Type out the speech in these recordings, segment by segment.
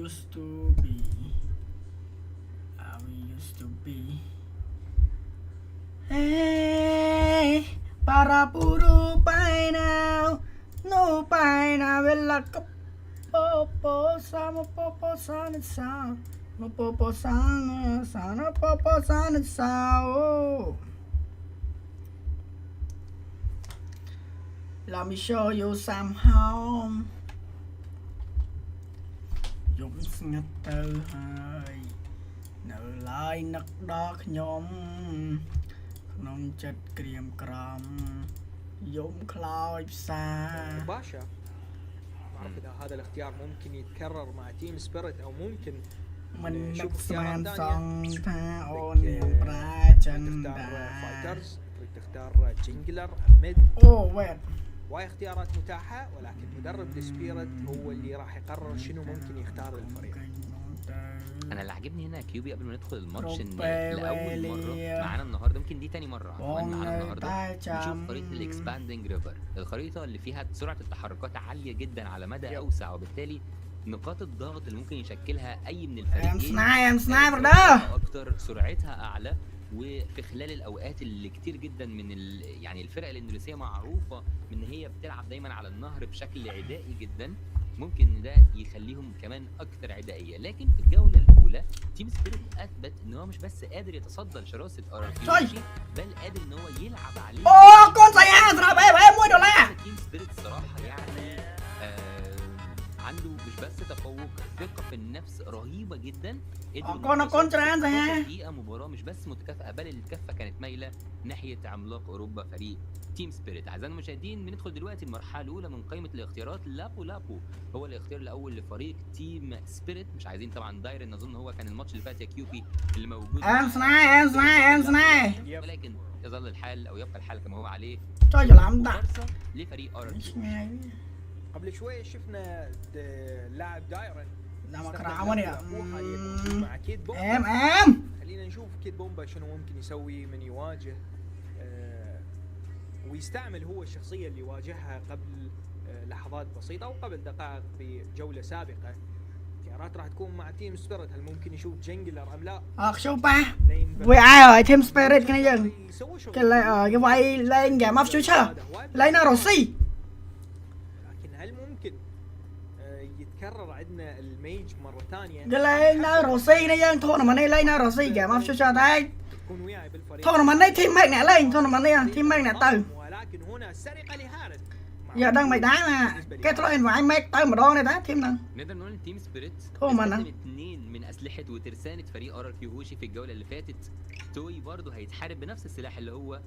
used to be how we used to be hey para puro by now no by now เวลาก็popo sama popo sana sound no popo sana popo sana sound let me show you somehow យំស្ងាត់ទៅហើយនៅឡើយនឹកដល់ខ្ញុំក្នុងចិត្តក្រៀមក្រំយំខ្លោចផ្សា باشا ما اعرف اذا هذا الاختيار ممكن يتكرر مع تيم سبيريت او ممكن មិននឹកស្មានសងថាអូននឹងប្រាចិនដែរ فايترز تختار جنجلر ميد អូ وين واي اختيارات متاحة ولكن مدرب السبيريت هو اللي راح يقرر شنو ممكن يختار للفريق. انا اللي عاجبني هنا كيوبي قبل ما ندخل الماتش ان لاول مره معانا النهارده يمكن دي تاني مره معانا النهارده نشوف خريطه الاكسباندنج ريفر، الخريطه اللي فيها سرعه التحركات عاليه جدا على مدى اوسع، وبالتالي نقاط الضغط اللي ممكن يشكلها اي من الفريقين سنايبر ده اكتر سرعتها اعلى. وفي خلال الاوقات اللي كتير جدا من يعني الفرق الاندونيسيه معروفه ان هي بتلعب دايما على النهر بشكل عدائي جدا، ممكن ده يخليهم كمان اكتر عدائيه. لكن في الجوله الاولى تيم سبيريت اثبت ان هو مش بس قادر يتصدى لشراسه RRQ بل قادر ان هو يلعب عليه. اوه كون سيارة اضرب $1 تيم سبيريت الصراحه يعني عنده مش بس تفوق، ثقه في النفس رهيبه جدا. كون تران زي دقيقه مباراه مش بس متكافئه بل الكفه كانت مايله ناحيه عملاق اوروبا فريق تيم سبيريت. اعزائنا المشاهدين بندخل دلوقتي المرحله الاولى من قائمه الاختيارات. لابو هو الاختيار الاول لفريق تيم سبيريت. مش عايزين طبعا دايرن، اظن هو كان الماتش اللي فات يا كيوبي اللي موجود سناي ولكن يظل الحال او يبقى الحال كما هو عليه. فرصه لفريق RRQ. قبل شوي شفنا لاعب دايرن لما كرعوني مع كيد بومبا. خلينا نشوف كيد بومبا شنو ممكن يسوي من يواجه ويستعمل هو الشخصية اللي واجهها قبل لحظات بسيطة أو قبل دقائق بجولة سابقة. اختيارات راح تكون مع تيم سبيريت، هل ممكن يشوف جنجلر أم لا؟ شوف با với ai rồi team spirit cái này dừng cái vay lên giảm off future lên nó Rossi. لكن هل ممكن يتكرر عندنا الميج مرة ثانية؟ cái lên nó Rossi này dừng thôi mà này lên nó Rossi giảm off future đây. تكون وياي بالفريق. thôi mà này team mate này lên thôi mà này team mate này từ. ولكن هنا سرقة لهارد. giờ đang mày đá mà cái throw invite mate tới mà đo này đó team nào. نقدر نقول ان تيم سبيريت هم استخدم 2 من اسلحه وترسانه فريق RRQ هوشي في الجوله اللي فاتت. توي برضه هيتحارب بنفس السلاح اللي هو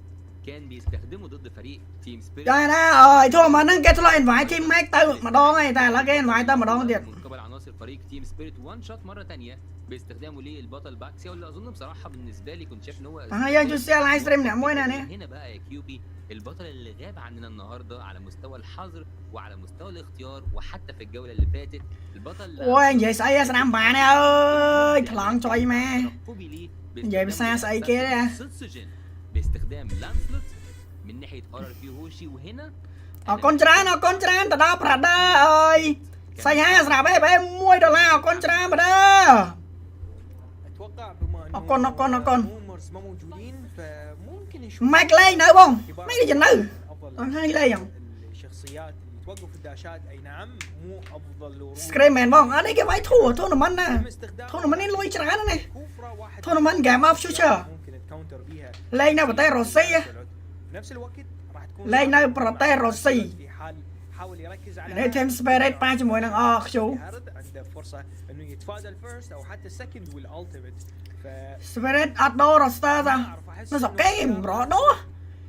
كان بيستخدمه ضد فريق تيم سبيريت. đây nè thôi mà nó cái throw invite team mate tới mà đo này ta là cái invite tới mà đoទៀត. من قبل عناصر فريق تيم سبيريت وان شوت مره ثانيه باستخدامه للبطل باكسيا، واللي اظن بصراحه بالنسبه لي كنت شايف ان هو لايف ستريم نعمونا هنا بقى يا كيوبي البطل اللي غاب عننا النهارده على مستوى الحظر وعلى مستوى الاختيار وحتى في الجوله اللي فاتت. البطل ôi vậy xây ra nằm bà nè ơi thằng trời mà vậy xa xây kia nè باستخدام لانسلوت من ناحيه RRQ هوشي. وهنا con trán tao đó Prada ơi xây ha sạp bé $1 con trán mà đó. اتوقع بما انه con مومرز ما موجودين فممكن نشوف مايك لين nữa không mấy cái gì nữa còn hai lây không الشخصيات اللي توقف الداشات. اي نعم مو افضل ورود Screamman không ở đây cái váy thua tournament nè tournament này lôi trán nè tournament game of future ممكن تكاونتر بيها lên nào بتاع روسيا بنفس الوقت راح تكون lên nào بتاع روسيا في حال حاول يركز على này team spirit ba cho mỗi năng شو عنده فرصة انه يتفادى الفيرست او حتى السكند والالتيميت. spirit ado roster ra nó dọc cái game rõ đó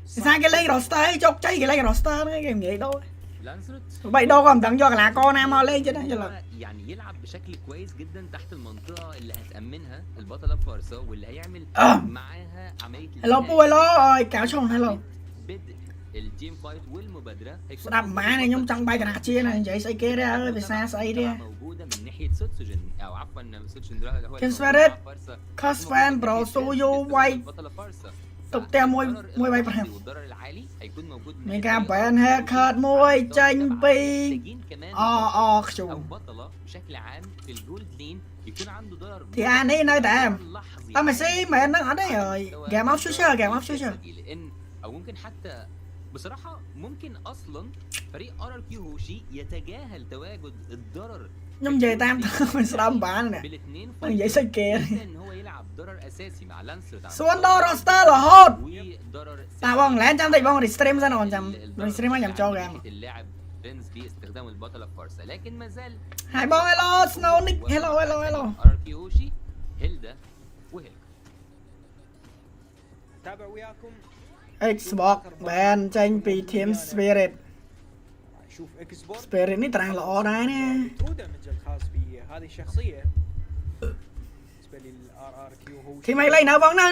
sao cái lấy roster chọc cháy cái lấy roster cái game vậy thôi. vậy đâu còn tặng cho là con em lên chứ đó يعني يلعب بشكل كويس جدا تحت المنطقه اللي هتامنها البطله بفرصه واللي هيعمل معاها عمليه hello kéo chồng hello بدء التيم فايت والمبادره đập má này nhung trong bay cả chia này vậy xây kia ra ơi vì xa xây đi موجوده من ناحيه سوتسوجن او عفوا سوتسوجن ده هو كان سبيريت كاس فان برو سويو واي tục teo môi bay phải والضرر العالي هيكون موجود من mình cam bạn ha khát môi tranh pi RRQ او بطله بشكل عام في الجولد لين يكون عنده ضرر thì anh ấy nơi tạm لحظي mà xí mẹ nó ở đây rồi gà máu sugar لان او ممكن حتى بصراحه ممكن اصلا فريق RRQ هوشي يتجاهل تواجد الضرر nhưng về tam mình làm bạn nè بالاثنين mình dậy xây kìa ان هو يلعب ضرر اساسي مع لانسر xuống đó roster là hot وضرر tao bong lén trăm thì bong stream ra nào trăm stream nhằm cho gà اللاعب بنز باستخدام البطله فرصه لكن ما زال hai bong hello snow nick hello RRQ هوشي هيلدا وهيلدا تابع وياكم Xbox ban tranh pi team spirit شوف اكس بورد spiritនេះត្រង់ល្អដែរណា ترو دامج الخاص بهذه الشخصيه بالنسبه للار ار كيو هو ทีมอะไรនៅបងនៅ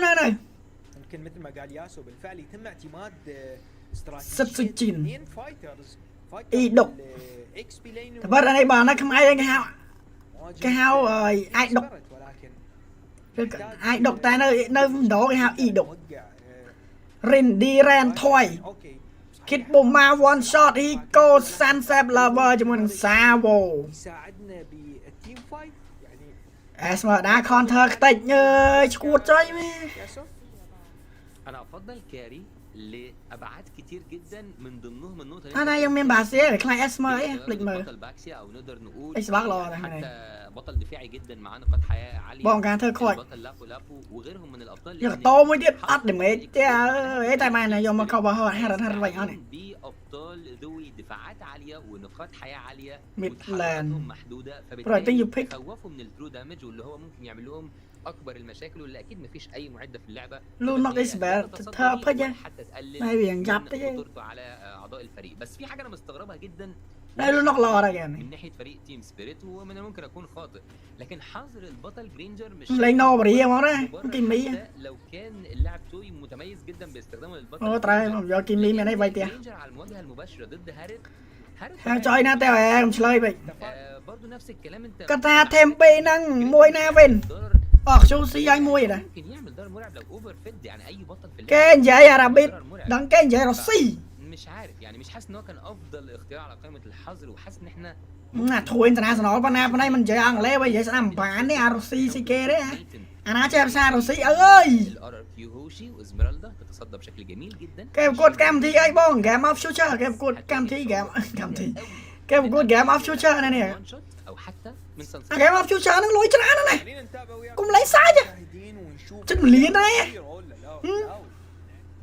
ممكن مثل ما قال ياسو بالفعل يتم اعتماد ستسجين. اثنين فايترز إي دق. اكس بي لين តែបើនេះបងនៅខ្មែរគេហៅអាចដុក ولكن អាចដុកតែនៅម្ដងគេហៅអ៊ីដុក Randy Ran Toy អូខេ គិតបំមក one shot eco sunset lover ជាមួយនឹង Savo يساعدنا بالتيم فايت يعني اسمع ដា counter ខ្ទេចអើយឈួតចុយមែន ياسو انا افضل كاري لابعاد كتير جدا من ضمنهم النقطه អាណាយើងមានបាសៀខ្លាច اسمع អីភ្លេចមើល بطل باكسيا او نقدر نقول Xbox لو ده حتى هنا. بطل دفاعي جدا معاه نقاط حياه عاليه បងការធ្វើខូច بطل لابو لابو وغيرهم من الابطال យកតោមួយទៀតអត់ damage ទេអើយតែបានយកមក cover ហត់វិញអត់នេះ بابطال ذوي دفاعات عاليه ونقاط حياه عاليه Mid وتحركاتهم lane. محدوده Bro, I think فبالتالي you pick- يخوفوا من الترو دامج واللي هو ممكن يعمل لهم اكبر المشاكل واللي اكيد مفيش اي معده في اللعبه Lu knock is bad. Thơ chứ. حتى تقلل May bị thằng giáp من thế chứ. خطورته على اعضاء الفريق بس في حاجه انا مستغربها جدا តែលូណុកឡរដែរគេនេះ من ناحيه فريق تيم سبيريت ومن الممكن اكون خاطئ لكن حظر البطل جرينجر مش លេង no បរិយាមកណា مبرر គីមី حتى لو كان اللاعب توي متميز جدا باستخدامه للبطل អូត្រូវយកគីមីមានអីបាយផ្ទះ جرينجر على المواجهه المباشره ضد هارت ខាងចុយណាតែអែខ្ញុំឆ្លើយវិញ برضه نفس الكلام انت គាត់ថាthêm 2ហ្នឹងមួយណាវិញ ضرر អស់ចូលស៊ីឲ្យមួយដែរ ممكن يعمل ضرر مرعب لو اوفر فيد يعني اي بطل في គេនិយាយអារ៉ាប៊ីត ضرر مرعب. ដឹងគេនិយាយរុស្ស៊ី مش عارف يعني مش حاسس ان هو كان افضل اختيار على قائمه الحظر وحاسس ان احنا ណាធួយ international ប៉ុណ្ណាមិននិយាយអង់គ្លេសវិញនិយាយស្ដាប់មិនបានទេអារុស្ស៊ីស៊ីគេទេអាណាចេះភាសារុស្ស៊ីអើយ الRRQ هوشي وازميرالدا تتصدى بشكل جميل جدا គេប្រកួតកម្មវិធីអីបង Game of Future គេប្រកួតកម្មវិធី Game គេប្រកួត Game of Future នេះ وان شوت او حتى من سانسا Game of Future ហ្នឹងលុយច្រើនណាស់ خلينا نتابع وياكم كم ليس عادة. مشاهدين ونشوف ចិត្ត1លានដែរ ولا لا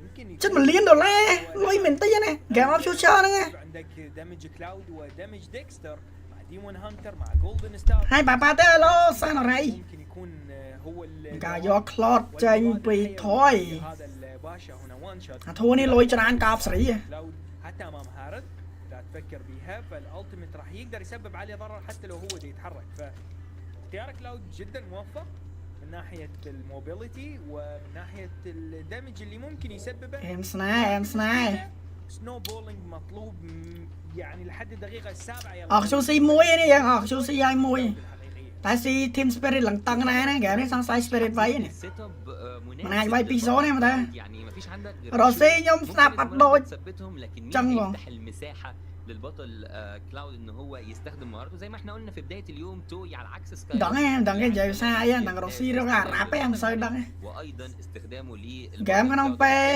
يمكن ចិត្ត1លានដុល្លារលុយមែនតិចណា Game of Future ហ្នឹង عندك دامج كلاود ودامج ديكستر مع ديمون هانتر مع جولدن ستار ហើយប៉ាទេឡូសានរៃ ممكن يكون هو ការយក cloud ចេញពី toy هذا الباشا هنا وان شوت អាធួនេះលុយច្រើនកោបស្រី كلاود حتى امام هارد لا تفكر بيها فالالتيميت راح يقدر يسبب عليه ضرر حتى لو هو دا يتحرك فاختيار كلاود جدا موفق من ناحيه الموبيليتي ومن ناحيه الدمج اللي ممكن يسببه អេមស្នេហ៍ سنو بولينج مطلوب يعني لحد الدقيقه السابعه يا អស់chúស៊ីមួយនេះយើងអស់chúស៊ីឲ្យមួយ الحقيقيه តែស៊ី team spirit ឡើងតឹងណាស់ណា game នេះសង្ស័យ spirit វាយនេះ السيت اب من عاج باي بيزو نهមើល يعني مفيش عندك រ៉ូស៊ីខ្ញុំស្ដាប់អត់ដូច تثبتهم لكن مين جنبه. هيفتح المساحه للبطل كلاود ان هو يستخدم مهارته زي ما احنا قلنا في بدايه اليوم توي على عكس سكاي ដឹងហ៎ដឹងគេនិយាយភាសាអីដឹងរ៉ូស៊ីឬអារ៉ាប់ឯងមិនសូវដឹង وايضا استخدامه Game ក្នុងពេល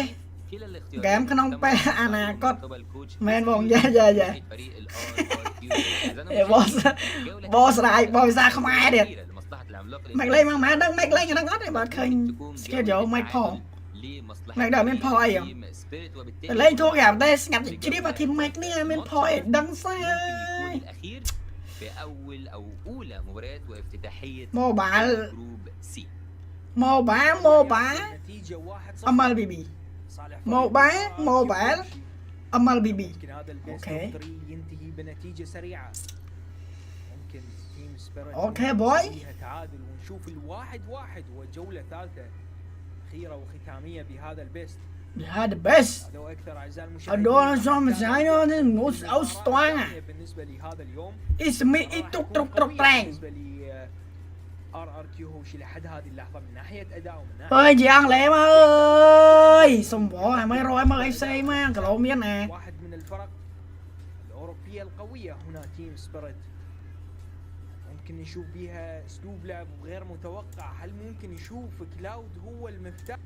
كلا الاختيارات Game ក្នុងពេលអនាគត قبل كوتش មែនបងយ៉ា فريق ال RRQ អេបោះស្រាយបោះភាសាខ្មែរទៀត لمصلحه العملاق ម៉េចលេងមកម៉ែដឹងម៉េចលេងហ្នឹងអត់ទេបើឃើញ schedule ម៉េចផង لمصلحه ម៉េចដល់មានផលអី تيم سبيريت តែ وبالتالي លេងធូរគេតែស្ងាត់ជ្រាបថាធីមម៉េចនេះមានផលអីដឹងស្អើ ممكن យ يكون الاخير في اول او اولى مباريات وافتتاحيه Mobile. جروب سي mobile النتيجه 1-0 អមល់ BB صالح mobile អមល់ BB ممكن هذا البيست أوكي. اوف 3 ينتهي بنتيجه سريعه ممكن تيم سبيريت أوكي بوي. فيها تعادل ونشوف الواحد وجوله ثالثه اخيره وختاميه بهذا البيست هذا بس هذا واكثر اعزائي المشاهدين أدور شو مزاينه نص أو ستوانة بالنسبه لهذا اليوم اسمي إتوك تروك تروك ترانك بالنسبه RRQ هو شيء لحد هذه اللحظة من ناحية أداء ومن ناحية ơi giang lẹ mà ơi sùng bỏ à mấy rồi mà AC mà cả lỗ miên nè واحد من الفرق الأوروبية القوية هنا تيم سبيريت. ممكن نشوف بيها أسلوب لعب غير متوقع. هل ممكن نشوف كلاود هو المفتاح؟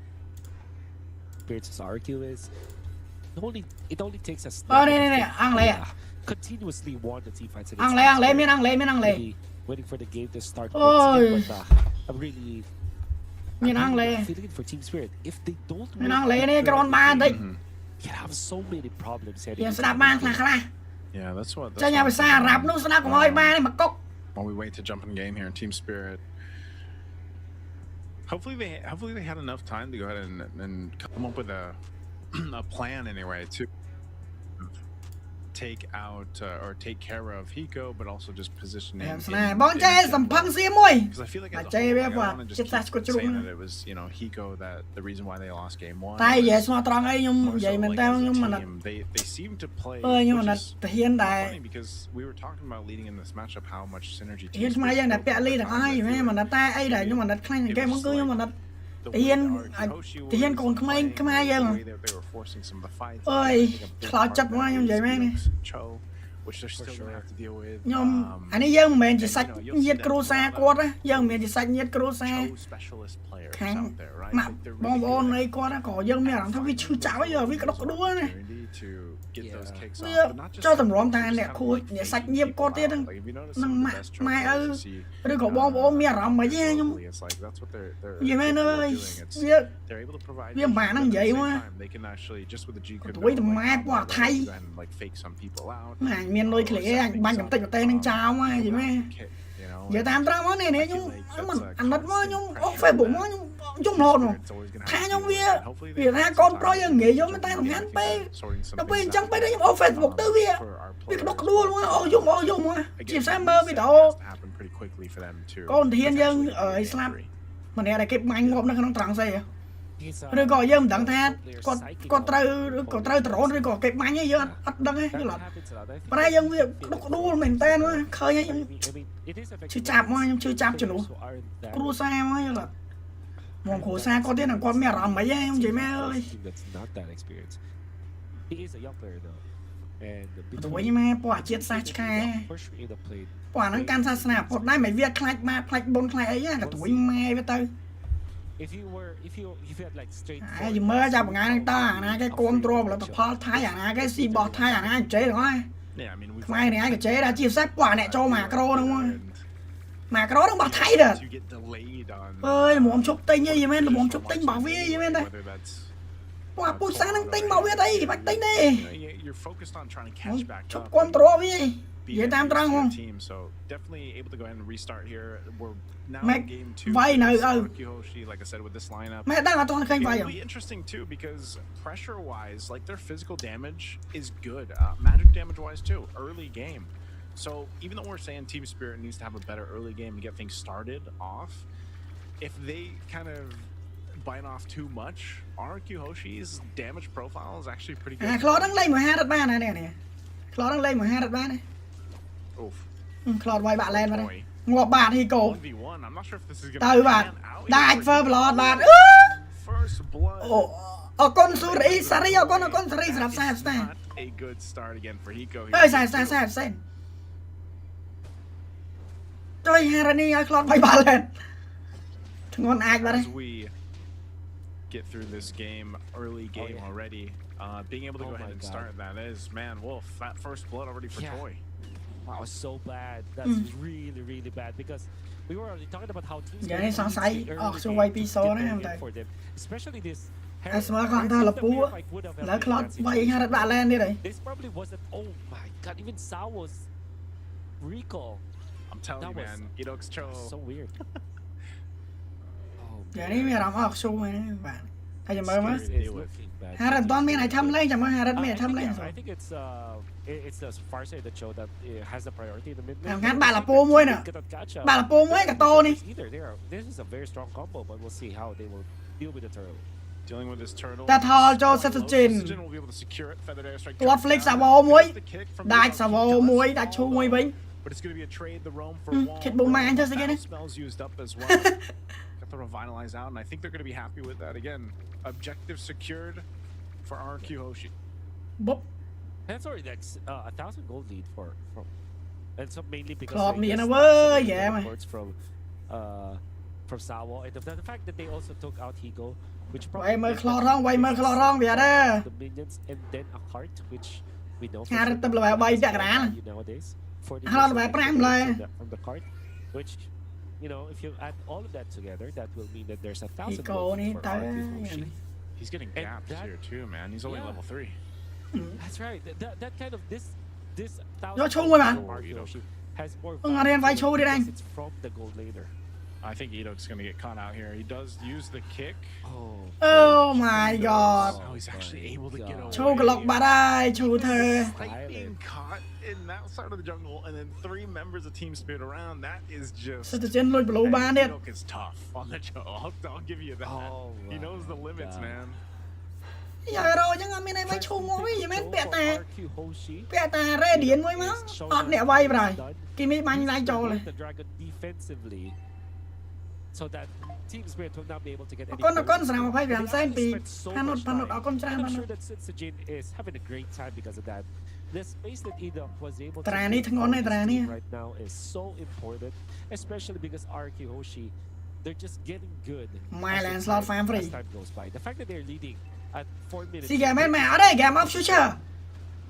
Spirit's RRQ is it only takes us nè ăn lẹ continuously won the team fights ăn lẹ miên ăn lẹ waiting for the game to start. Ôi. I'm really miên ăn lẹ feeling for Team Spirit. If they don't miên ăn lẹ nè còn ba đấy can have so many problems giờ sẽ đạp mang là khá Yeah, that's what. cho nhà phải xa rạp nó sẽ đạp của hơi ba này mà cốc. While we wait to jump in game here in Team Spirit, hopefully they had enough time to go ahead and come up with a plan anyway to take out or take care of 𝐸𝐞𝐞, but also just positioning. Nè bọn chơi sầm phăng xí môi. Because I feel like as a chơi whole, bé I don't qua want to chết just ta có keep chút saying nữa. that it was, 𝐸𝐸𝐞𝐞 that the reason why they lost game one. Tai It về was xóa tròn ấy nhưng more vậy so mình like tao as a nhưng mà team, they seem to play, nhưng mà which là is thể hiện funny đại because we were talking about leading in this matchup how much synergy. thể hiện mai dân là bẹ ly là ai vậy mà là ta ấy đấy nhưng mà là khai cái món cứ nhưng mà là thể hiện còn không ai dân à ơi khó chặt quá như vậy mấy này nhưng anh ấy dân mình chỉ sạch nhiệt cruza quát á dân mình chỉ sạch nhiệt cruza kháng mà bom này quát á có dân mình làm thôi vì chưa cháo giờ vì cái độc đua này cho tầm rõm ta nè khui nè sạch nhiệt quát tiết năng mai ơi đừng có bom mẹ rõm mấy chứ nhưng vậy mấy ơi việc mà năng vậy mà tuổi tầm mai quả thay mà miền đôi khỉ anh ban cầm tay của tay năng chào mà gì mấy giờ tam trao món này nè nhưng mình ăn đất món nhưng phải bụng món nhưng chung hồn rồi thay nhưng vì ra con pro giờ nghỉ vô mấy tay thằng hắn pe nó pe chẳng pe đấy nhưng phải một tư vì độc đua luôn ô dùng mà chỉ xem mơ vì đó con thiên dân ở Islam mà này là cái mạnh ngộm nó không trắng gì rồi có dân đặng tha có trâu trộn rồi có cái mạnh ấy dân ắt đăng ấy là đây dân việc độc đua mình tên mà khơi ấy chưa chạp mà chưa chạp chưa đủ cua xa mà là một khổ xa có tiếng là con mẹ rầm mấy em chị mẹ ơi tuổi mà bỏ chết xa cha bỏ nó can xa snap một đây mày việc khai mà khai bốn khai ấy là tuổi mẹ với tao ai mơ ra một ngày ta na cái control là tập phá thái à cái si bọt thái à chế rồi mai này cái chế đã chia sẻ quả này cho macro đúng không macro nó bảo thay được ơi một chút tinh như gì men là một chút tinh bảo vệ gì men đây quả bút sáng năng tinh bảo vệ đây bạch tinh đi chút control với vậy tam trăng không mẹ vay nữa mẹ đang là toàn khanh vay It'll be interesting too because pressure wise, like their physical damage is good, magic damage wise too, early game. So even though we're saying Team Spirit needs to have a better early game and get things started off, if they kind of bite off too much, 𝐸𝐸𝐿𝐴's damage profile is actually pretty good. Claude đang lên 12 đợt 3 này nè. Claude đang lên 12 đợt 3 này. Claude vay bạn lên vào đây. Ngọc bạn thì cổ. Từ bạn. Đại phơ Claude bạn. Con Suri, Sari con Suri sập sai. Ơi sai. Trời Harani ơi Claude vay bạn lên. Ngon ai vào đây. Get through this game, early game already. Being able to go ahead and start that is, man, Wolf, that first blood already for Toy. Wow, so bad. That's really bad because we were already talking about how teams. Giờ này sáng say, so quay episode này em thấy. Especially this. Asma con ta là pu, là Claude vay hai đợt bạn lên đi đấy. This probably wasn't. Oh my God, even Sao was recall. I'm telling you, man, 𝐸𝐸𝐿𝐴's so weird. Giờ này mẹ làm học su này bạn. Thay mơ mà. Hai đợt toàn miền này thăm lên chẳng mà hai đợt miền thăm lên rồi. I think it's the far side that show that it has the priority in the mid. Thằng ngắt bà là po muối nè. Bà là po muối cả to đi. This is a very strong combo, but we'll see how they will deal with the turtle. Dealing with this turtle. Ta thò cho Setsujin. Tuột flick xà vô muối. Đại xà vô muối, đại chu muối bính. but it's going to be a trade. The roam for wall. Kid Bomba anh cho cái này. Smells used up as well. Got the revitalize out, and I think they're going to be happy with that. Again, objective secured for RRQ Hoshi. Bốp. That's already that's 1,000 gold lead for from, and so mainly because Clock they me just in a stopped some way, of the yeah, man. reports from Sawa, and the fact that they also took out Higo, which Quay mơ meant clot that rong, quay mơ this clot is rong về đó. the minions and then a cart, which we know Hà tập là bay đặt ra. nowadays for the Hà use là of bay pram the lên. from the cart, which you know if you add all of that together, that will mean that there's 1,000 Higo gold này for tới. RRQ Hoshi. He's getting And gapped that- here too, man. He's only Yeah. level 3. That's right. That kind of this Nó 1,000 chung gold rồi mà. for RRQ Hoshi has more Anh Arian vai chung đi because đây. it's from the gold laner. I think 𝐸𝐞𝐞's going to get caught out here. He does use the kick. Oh my god. Oh, he's actually able to get away. ชูกระหลอกมาได้ชูเธอ Despite being caught in that side of the jungle, and then 3 members of Team Spirit around, that is just... សិតចិនលុយប្លូបានទៀត 𝐸𝐸𝐞𝐞 is tough on the jungle. I'll give you that. Oh He knows the my limits, God. man. យ៉ារចឹងអត់មានអីវាឈូមកវិញមិនពាក់តែ RRQ Hoshi ពាក់តែរ៉េឌៀនមួយមកអត់អ្នកវាយប្រៃគេមានបាញ់ឡាយចូល the dragon defensively so that Team Spirit will not be able to get អ any រគុណអរគុណ gold. ស្រាម25សែនពី Spent so ផានុត much ផានុត time. អរគុណច្រើន And ផា I'm នុត sure that Sejin is having a great time because of that. The space that 𝐸𝐸𝐞 was able to ត្រានេះ take ធ្ងន់ for ណាស់ this ត្រា team នេះ right now is so important, especially because RRQ Hoshi, they're just getting good My as the landslide time- farm free. as time goes by. The fact that they're leading at 4 minutes ស៊ីហ្គេមមែនអត់ទេ Game of Future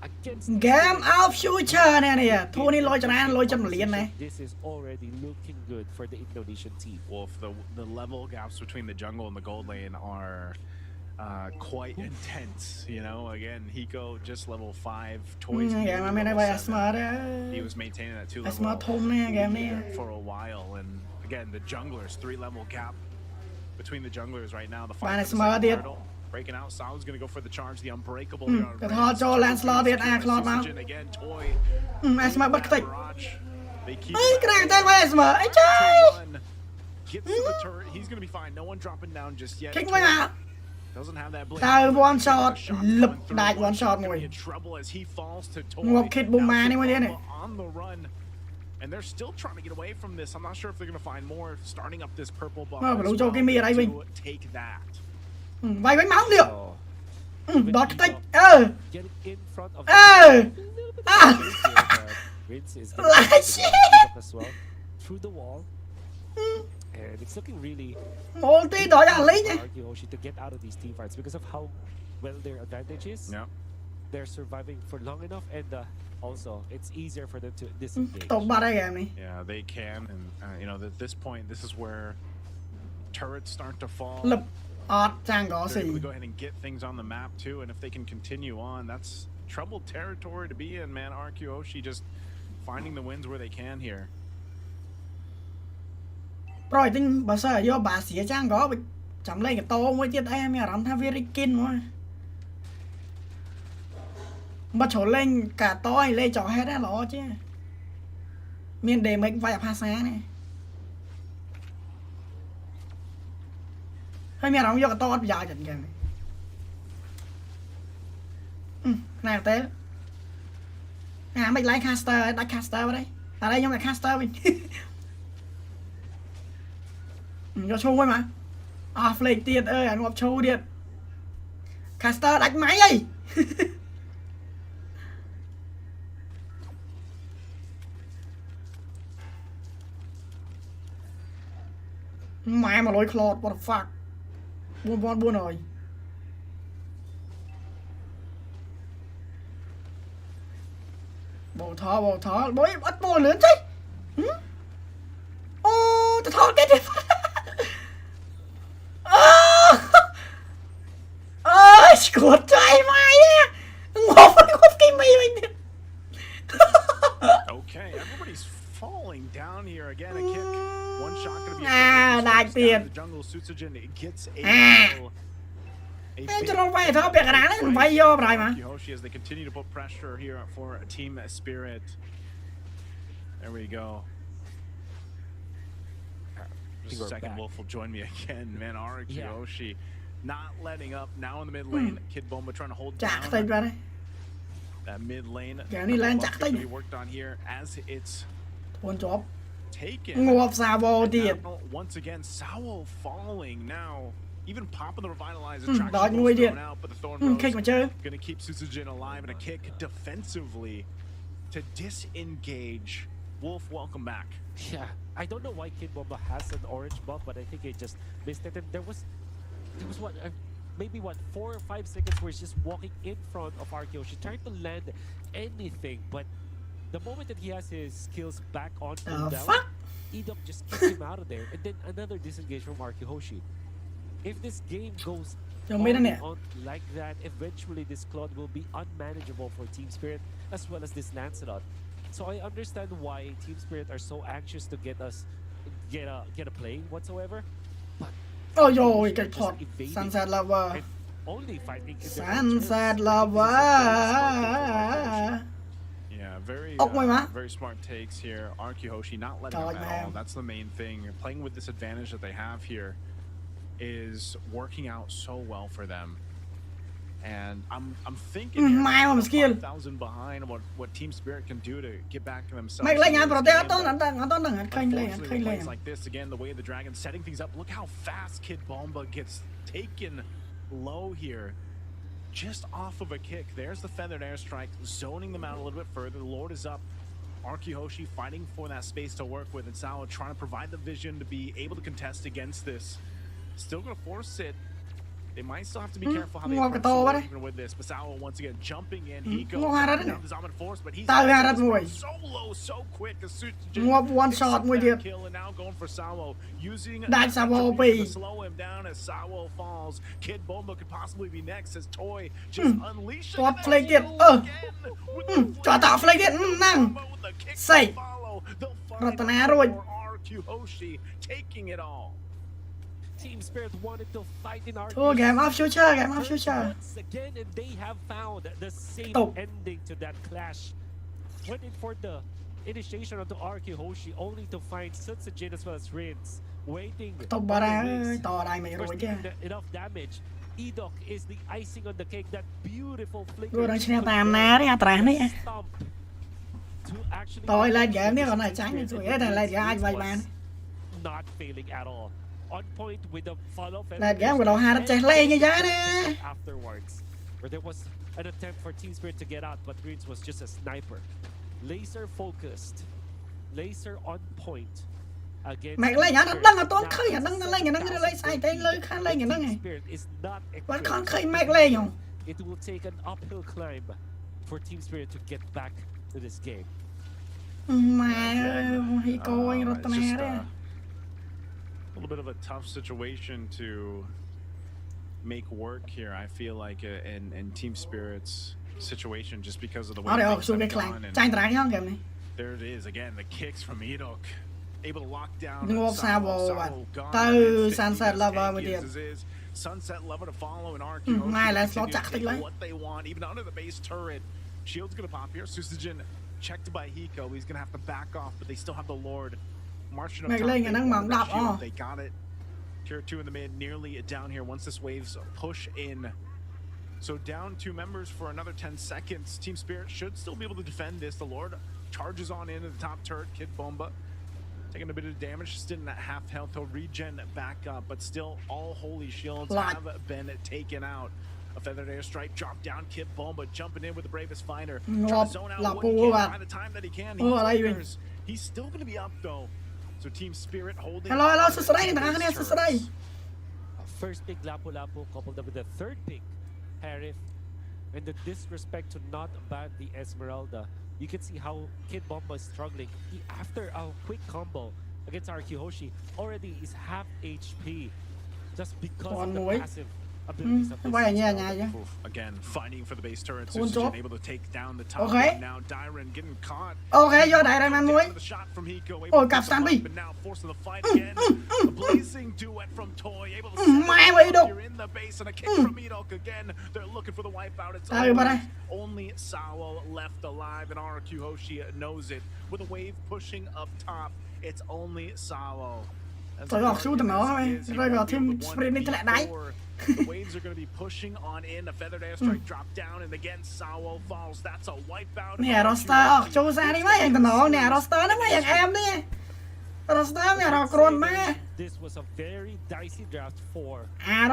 against Game of Future នេះធូរនេះលុយច្រើនលុយចំលៀនណា this is already looking good for the Indonesian team. Well, if the level gaps between the jungle and the gold lane are quite intense, you know. Again, 𝐸𝐸𝐞 just level 5, toys. ហ្គេមមានអីវាស្មើទេ He was maintaining that 2 That's level my home now, game lead now. for a while, and again, the junglers 3 level gap between the junglers right now. The Bạn fight này for the smart second điệp. hurdle. Breaking out, Sal's gonna go for the charge, the unbreakable. cái thò cho Lancelot điệp, Clot nào. Again, toy. អេស្មើបិទខ្ទេច Barrage. They keep អីក្រាំងតែវាស្មើអីចាយ Gets to the turret. He's gonna be fine. No one dropping down just yet. គិចមួយមក Doesn't have that blade. តើ one shot លឹបដាច់ one shot មួយ Gonna be in trouble as he falls to toy. ងាប់ Kid Bomba នេះមួយទៀតនេះ On the run. And they're still trying to get away from this. I'm not sure if they're gonna find more starting up this purple buff. Mà as lũ châu well kia mi ở đây mình. to take that. វាយវិញមកទៀត So ដកខ្ទេច getting in front of អើ Vince is Like getting shit. as well through the wall, and it's looking really មកទីដល់អាលីង for RRQ Hoshi to get out of these team fights because of how well their advantage is. Yeah. They're surviving for long enough, and also it's easier for them to disengage. តបបាត់ហើយហ្គេមនេះ Yeah, they can, and you know, at this point, this is where turrets start to fall. លឹបអត់ចាំងក៏ They're ស៊ី able to go ahead and get things on the map too, and if they can continue on, that's troubled territory to be in, man. RRQ Hoshi just finding the wins where they can here. ប្រយទិញបើសិនយកបាសៀចាំងក៏ចាំលេងកតោមួយទៀតអីមានអារម្មណ៍ថាវារីគិនមកមកចូលលេងកាតោឲ្យលេងចោហេតដែរល្អជាងមាន damage វាយអផាសានេះហើយមានអារម្មណ៍យកកតោអត់ប្រយោជន៍ចឹងគេណែតែមិនឡាយ caster ដាច់ caster បាត់ហើយតែខ្ញុំតែ caster វិញ យកឈូមួយមកអស់ flex ទៀតអើយអាងាប់ឈូទៀត caster ដាច់ម៉ៃអី ម៉ែ100 clot what the fuck 4400ហើយបោថោបុយអត់បោលឿនទេអូទៅថោគេទេ ơi chuột trai mai á ngộp cái mì mình Okay, everybody's falling down here again. A kick, one shot gonna be. đại tiền. The jungle 𝐸𝐸𝐞 it gets a. Em cho nó vay thôi, bẹt đá đấy, vay vô rồi mà. Hoshi as they continue to put pressure here for Team Spirit. There we go. Just a second, Wolf will join me again, man. RRQ Hoshi not letting up. Now in the mid lane, Kid Bomba trying to hold Chặt tay down ra đây. that mid lane. Cái này lên Buff chặt gonna tay. be worked on here as it's Thôn chóp taken. Ngộp Savo And tiệt now, once again, Sao falling now. Even popping the revitalizer đói traction nuôi was điện thrown out, but the Thorn Kick mà Rose chơi gonna keep 𝐞𝐸𝐿𝐤 alive and a kick defensively to disengage. Wolf, welcome back. Yeah, I don't know why 𝐞𝐞 has an orange buff, but I think he just missed it. And there was what, maybe 4 or 5 seconds where he's just walking in front of 𝐸𝐞𝐞, trying to land anything. But the moment that he has his skills back on full down, fuck 𝐸𝐞𝐞 just kicks him out of there. And then another disengage from 𝐸𝐞𝐞. If this game goes Don't mean on, it. on like that, eventually this Claude will be unmanageable for Team Spirit as well as this Lancelot. So I understand why Team Spirit are so anxious to get a play whatsoever. But Ôi dồi cái just thọt evading Sunset Lover and only fighting in their own Sunset terms. Lover Yeah, very smart takes here. 𝐸𝐞𝐞 not letting Trời up at mẹ. all. That's the main thing. Playing with this advantage that they have here is working out so well for them. And I'm thinking here, Mai mà skill 5,000 behind what Team Spirit can do to get back to themselves. Mày lên nhà in this pro teo game, to but nó to đừng khênh lên unfortunately, khênh with lên plays like this again, the way the Dragon setting things up. Look how fast 𝐞𝐿𝐤 gets taken low here, just off of a kick. There's the feathered airstrike, zoning them out a little bit further. The Lord is up. 𝐸𝐞𝐞 fighting for that space to work with, and Sao trying to provide the vision to be able to contest against this. Still gonna force it. They might still have to be careful how they Ngon cái approach the to quá Lord đấy. even with this. But Sao once again jumping in. 𝐸𝐞 Ngon hai down đấy. the Zaman force, but he's Tao hai đất mùi. so low, so quick. As Ngộp one shot mùi tiệt kill and now going for Sao, using Đại Sao attributes bị. to slow him down as Sao falls. 𝐞𝐿𝐤 could possibly be next as Toy just unleashing Chót that flake tiệt shield again with the cho tao flake tiệt năng with the kick to Say. follow. They'll find Ratana out rồi. for 𝐸𝐞𝐞 taking it all. Team Spirit wanted to fight in our Thua game of future game of future once again, and they have found the same Tục. ending to that clash. Waiting for the initiation of the 𝐸𝐞𝐞, only to find 𝐸𝐸𝐿𝐤 as well as Rins waiting. Tục bà ra ơi to đây mày rồi chứ Enough damage. 𝐸𝐸𝐿 is the icing on the cake. That beautiful flicker. Rồi đang xem tạm ná đấy tràn đấy Stomp to actually Tôi lên game nếu còn này tránh thì rồi đây là ai vậy bạn not failing at all. On point with the follow. Lên game của đầu hai nó chạy lên như giá nè Afterwards, where there was an attempt for Team Spirit to get out, but Rins was just a sniper. Laser focused, laser on point. Against Mày lên nhà nó đang là toán khơi nhà đang lên nhà đang lên sai tên lên khăn lên nhà đang này vẫn còn khơi mày lên không It will take an uphill climb for Team Spirit to get back to this game. Mày ơi hi cô anh rồi It's just đấy a little bit of a tough situation to make work here. I feel like in Team Spirit's situation, just because of the way ở đây học things xuống have cái gone. clang And tranh trái không game này there it is again, the kicks from 𝐸𝐸𝐿, able to lock down. Ngộp Savo Sao bạn gone. từ It's Sunset 50 Lover mới tanky điệp as is. Sunset Lover to follow, and 𝐸𝐞𝐞 Mai là continue slot to chắc take tích lấy. what they want, even under the base turret. Shield's gonna pop here. 𝐸𝐸𝐿𝐤 checked by 𝐸𝐸𝐿. He's gonna have to back off, but they still have the Lord marching up Mày top. lên nhà They đang wanted mỏng that đập shield. They got it. Tier 2 in the mid, nearly down here once this wave's push in. So down 2 members for another 10 seconds. Team Spirit should still be able to defend this. The Lord charges on into the top turret. 𝐞𝐿𝐤 taking a bit of damage, sitting at half health. He'll regen back up, but still all holy shields have been taken out. A feathered airstrike drop down. 𝐞𝐿𝐤 jumping in with the bravest fighter. Trying to zone out what he can by the time that he can. He figures he's still going to be up though. So Team Spirit holding. hello số đây thằng này số đây First pick Lapu-Lapu coupled up with the third pick Harif, and the disrespect to not ban the Esmeralda. You can see how 𝐞𝐿𝐤 is struggling. After a quick combo against 𝐸𝐞𝐞 already is half HP just because of the passive abilities of this. quay nhà nhà chứ Again, fighting for the base turret. Ủa, chốt. 𝐸𝐿𝐤 able to take down the top Okay. one. Now Dyron getting caught. ok vô đại đây man muối The shot from 𝐸𝐞𝐞, able Ôi, to cặp pick Stan him đi. up, but now forcing the fight again. A blazing duet from Toy, able to set Mẹ it mày up. đục. You're in the base and a kick from 𝐸𝐸𝐿 again. They're looking for the wipeout. It's Tao vào đây. only Sao left alive, and RRQ knows it. With a wave pushing up top, it's only Sao. As Tôi the học xuống tầm đó Guardian thôi is, he rồi won't gọi be thêm able to sprint đi lại đáy before The waves are going to be pushing on in. A feathered airstrike drop down, and again, Sawo falls. That's a wipeout. នេះ roster អក់ចូលសារនេះមកយ៉ាងតំណងនេះ roster ហ្នឹងមកយ៉ាងអែមនេះ roster មានរកគ្រាន់ម៉ែ This was a very dicey draft for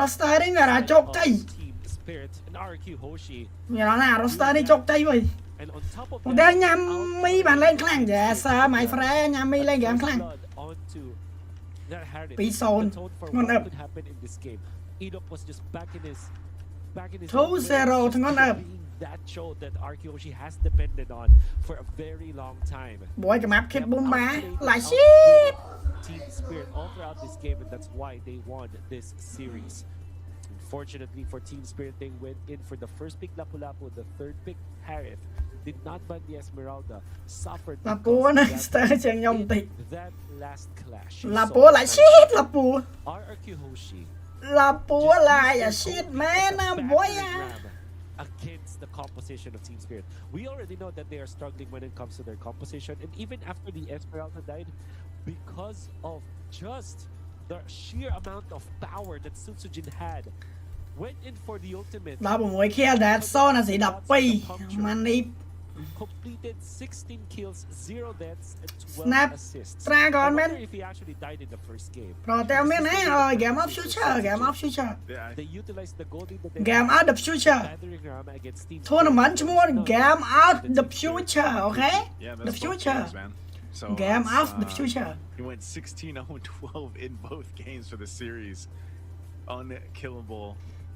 roster នេះវារកជោគជ័យ Team Spirit and RRQ Hoshi. មានរកណា roster នេះជោគជ័យវិញ And on top of តែញ៉ាំមីបានលេងខ្លាំង Yes sir my friend ញ៉ាំមីលេងហ្គេមខ្លាំង onto that Harris. 2-0 The tone for ធ្ងន់ what អឹប could happen in this game. 𝐸𝐸 was just back in his 2-0 ធ្ងន់អឹប being that show that RRQ Hoshi has depended on for a very long time. បួយកំាប់គិតប៊ុំបា Outplayed like and shit outplayed Team Spirit all throughout this game, and that's why they won this series. Unfortunately for Team Spirit, they went in for the first pick Lapu-Lapu, the third pick Harith. Did not ban the Esmeralda, suffered ឡាពូហ្នឹងស្ទើរជាងខ្ញុំតិច that last clash. ឡាពូ like shit ឡាពូ RRQ Hoshi ឡាពូ like a shit man boy against the composition of Team Spirit. We already know that they are struggling when it comes to their composition, and even after the Esmeralda died, because of just the sheer amount of power that Sutsujin had, went in for the ultimate. 16 kill that zone អាស៊ី12ម៉ាន់នេះ Completed 16 kills, 0 deaths, and 12 Snap assists. Dragon, I man. wonder if he actually died in the first game. ប្រតែមានហ៎ game of future game of future Yeah, They utilized the goldie that they game out the future gathering ram against Team tournament ឈ្មោះ No, game out the future okay yeah, the that's both future games, man. So game that's, out the future He went 16-0-12 in both games for the series. Unkillable.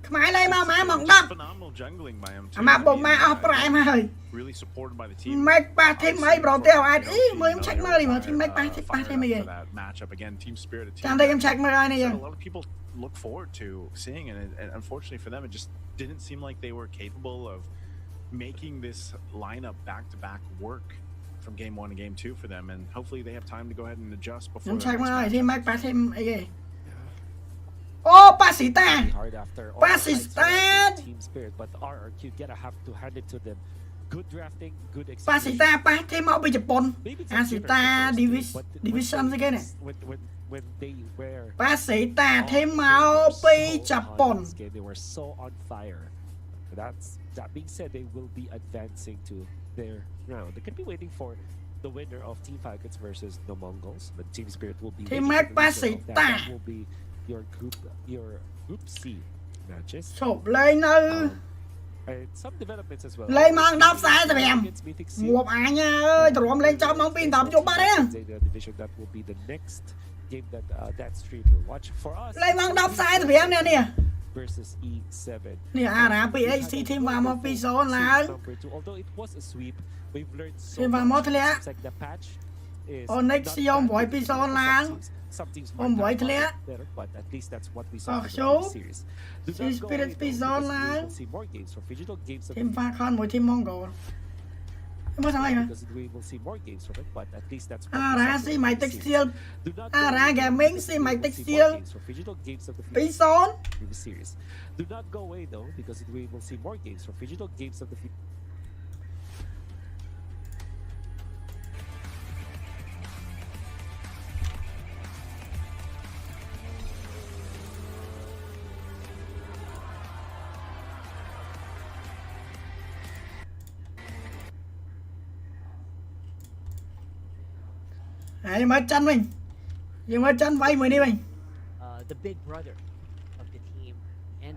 ខ្មែរលេងមកម៉ែមក Just 10 phenomenal jungling by him អា too. ម៉ា I បុក mean, ម៉ែអស់ប្រែមហើយ really supported by the team. ម៉េចប៉ះធីមអីប្រទេអត់អី Obviously, មើលខ្ញុំ check មើលនេះមើលធីមម៉េចប៉ះ fired ប៉ះធីមអី up for that matchup again. Team Spirit, a team ចាំតែខ្ញុំ that check មើលហើយនេះ a យើង lot of people look forward to seeing it, and unfortunately for them, it just didn't seem like they were capable of making this lineup back to back work from game 1 to game 2 for them. And hopefully they have time to go ahead and adjust ខ្ញុំ before. check their មើល next ហើយ matchup. ធីមម៉េចប៉ះធីមអីគេអូប៉ះស៊ីតា hard after all Pass the is fights around bad. Team Spirit, but RRQ gotta have to hand it to them. Good drafting, good ប៉ះស៊ី execution. តាប៉ះធីមមកពីជប៉ុន Maybe it's អា a ស៊ី different តា first team, but division ស្អីគេនេះ when they were ប៉ះស៊ីតា on, ធីម they មក were ពី so ជ on ប៉ុន this game. They were so on fire. That being said, they will be advancing to their round. They could be waiting for the winner of Team Falcons versus the Mongols, but Team Spirit will be Team waiting Mac for the result of that. Pasita. That will be your group C matches. ឈប់លេងនៅ And some developments as well. លេងម៉ោង10:45 Against Mythic Sea. ងប់អញអើយទ្រាំលេងចប់ម៉ោង2 10យប់បាត់ទេ The division that will be the next game that that stream will watch for us. លេងម៉ោង10:45នេះនេះ versus E7. នេះអារ៉ា PHC ធីមមកមក2-0ឡើង Number 2. Although it was a sweep, we've learned so Team much. Vamosធ្លាក់ It's like the patch is Onyx not យក bad. 8 2-0 ឡើង Some teams អូ might 8 have ធ្លាក់ gotten better, but at least that's what we Oh, saw in show. the series. Do Team not go Spirit away, though, 2-0 because we ឡើង will see more games from Digital Games of ធីម Falcon មួយធីម Mongol មកស្អីហ៎ because we will see more games from it, but at least that's what អា we រ៉ា saw ស៊ី from ម៉ៃ the តិច series. ស្ទៀល Do not Ah, go Ra away, though, Gaming, because si we Mike will see Textil. more games from Digital Games of the Future 2-0 previous series. Do not go away though, because we will see more games from Digital Games of the Future. Hãy mở chân mình nhưng mở chân vay mười đi mình The big brother of the team, and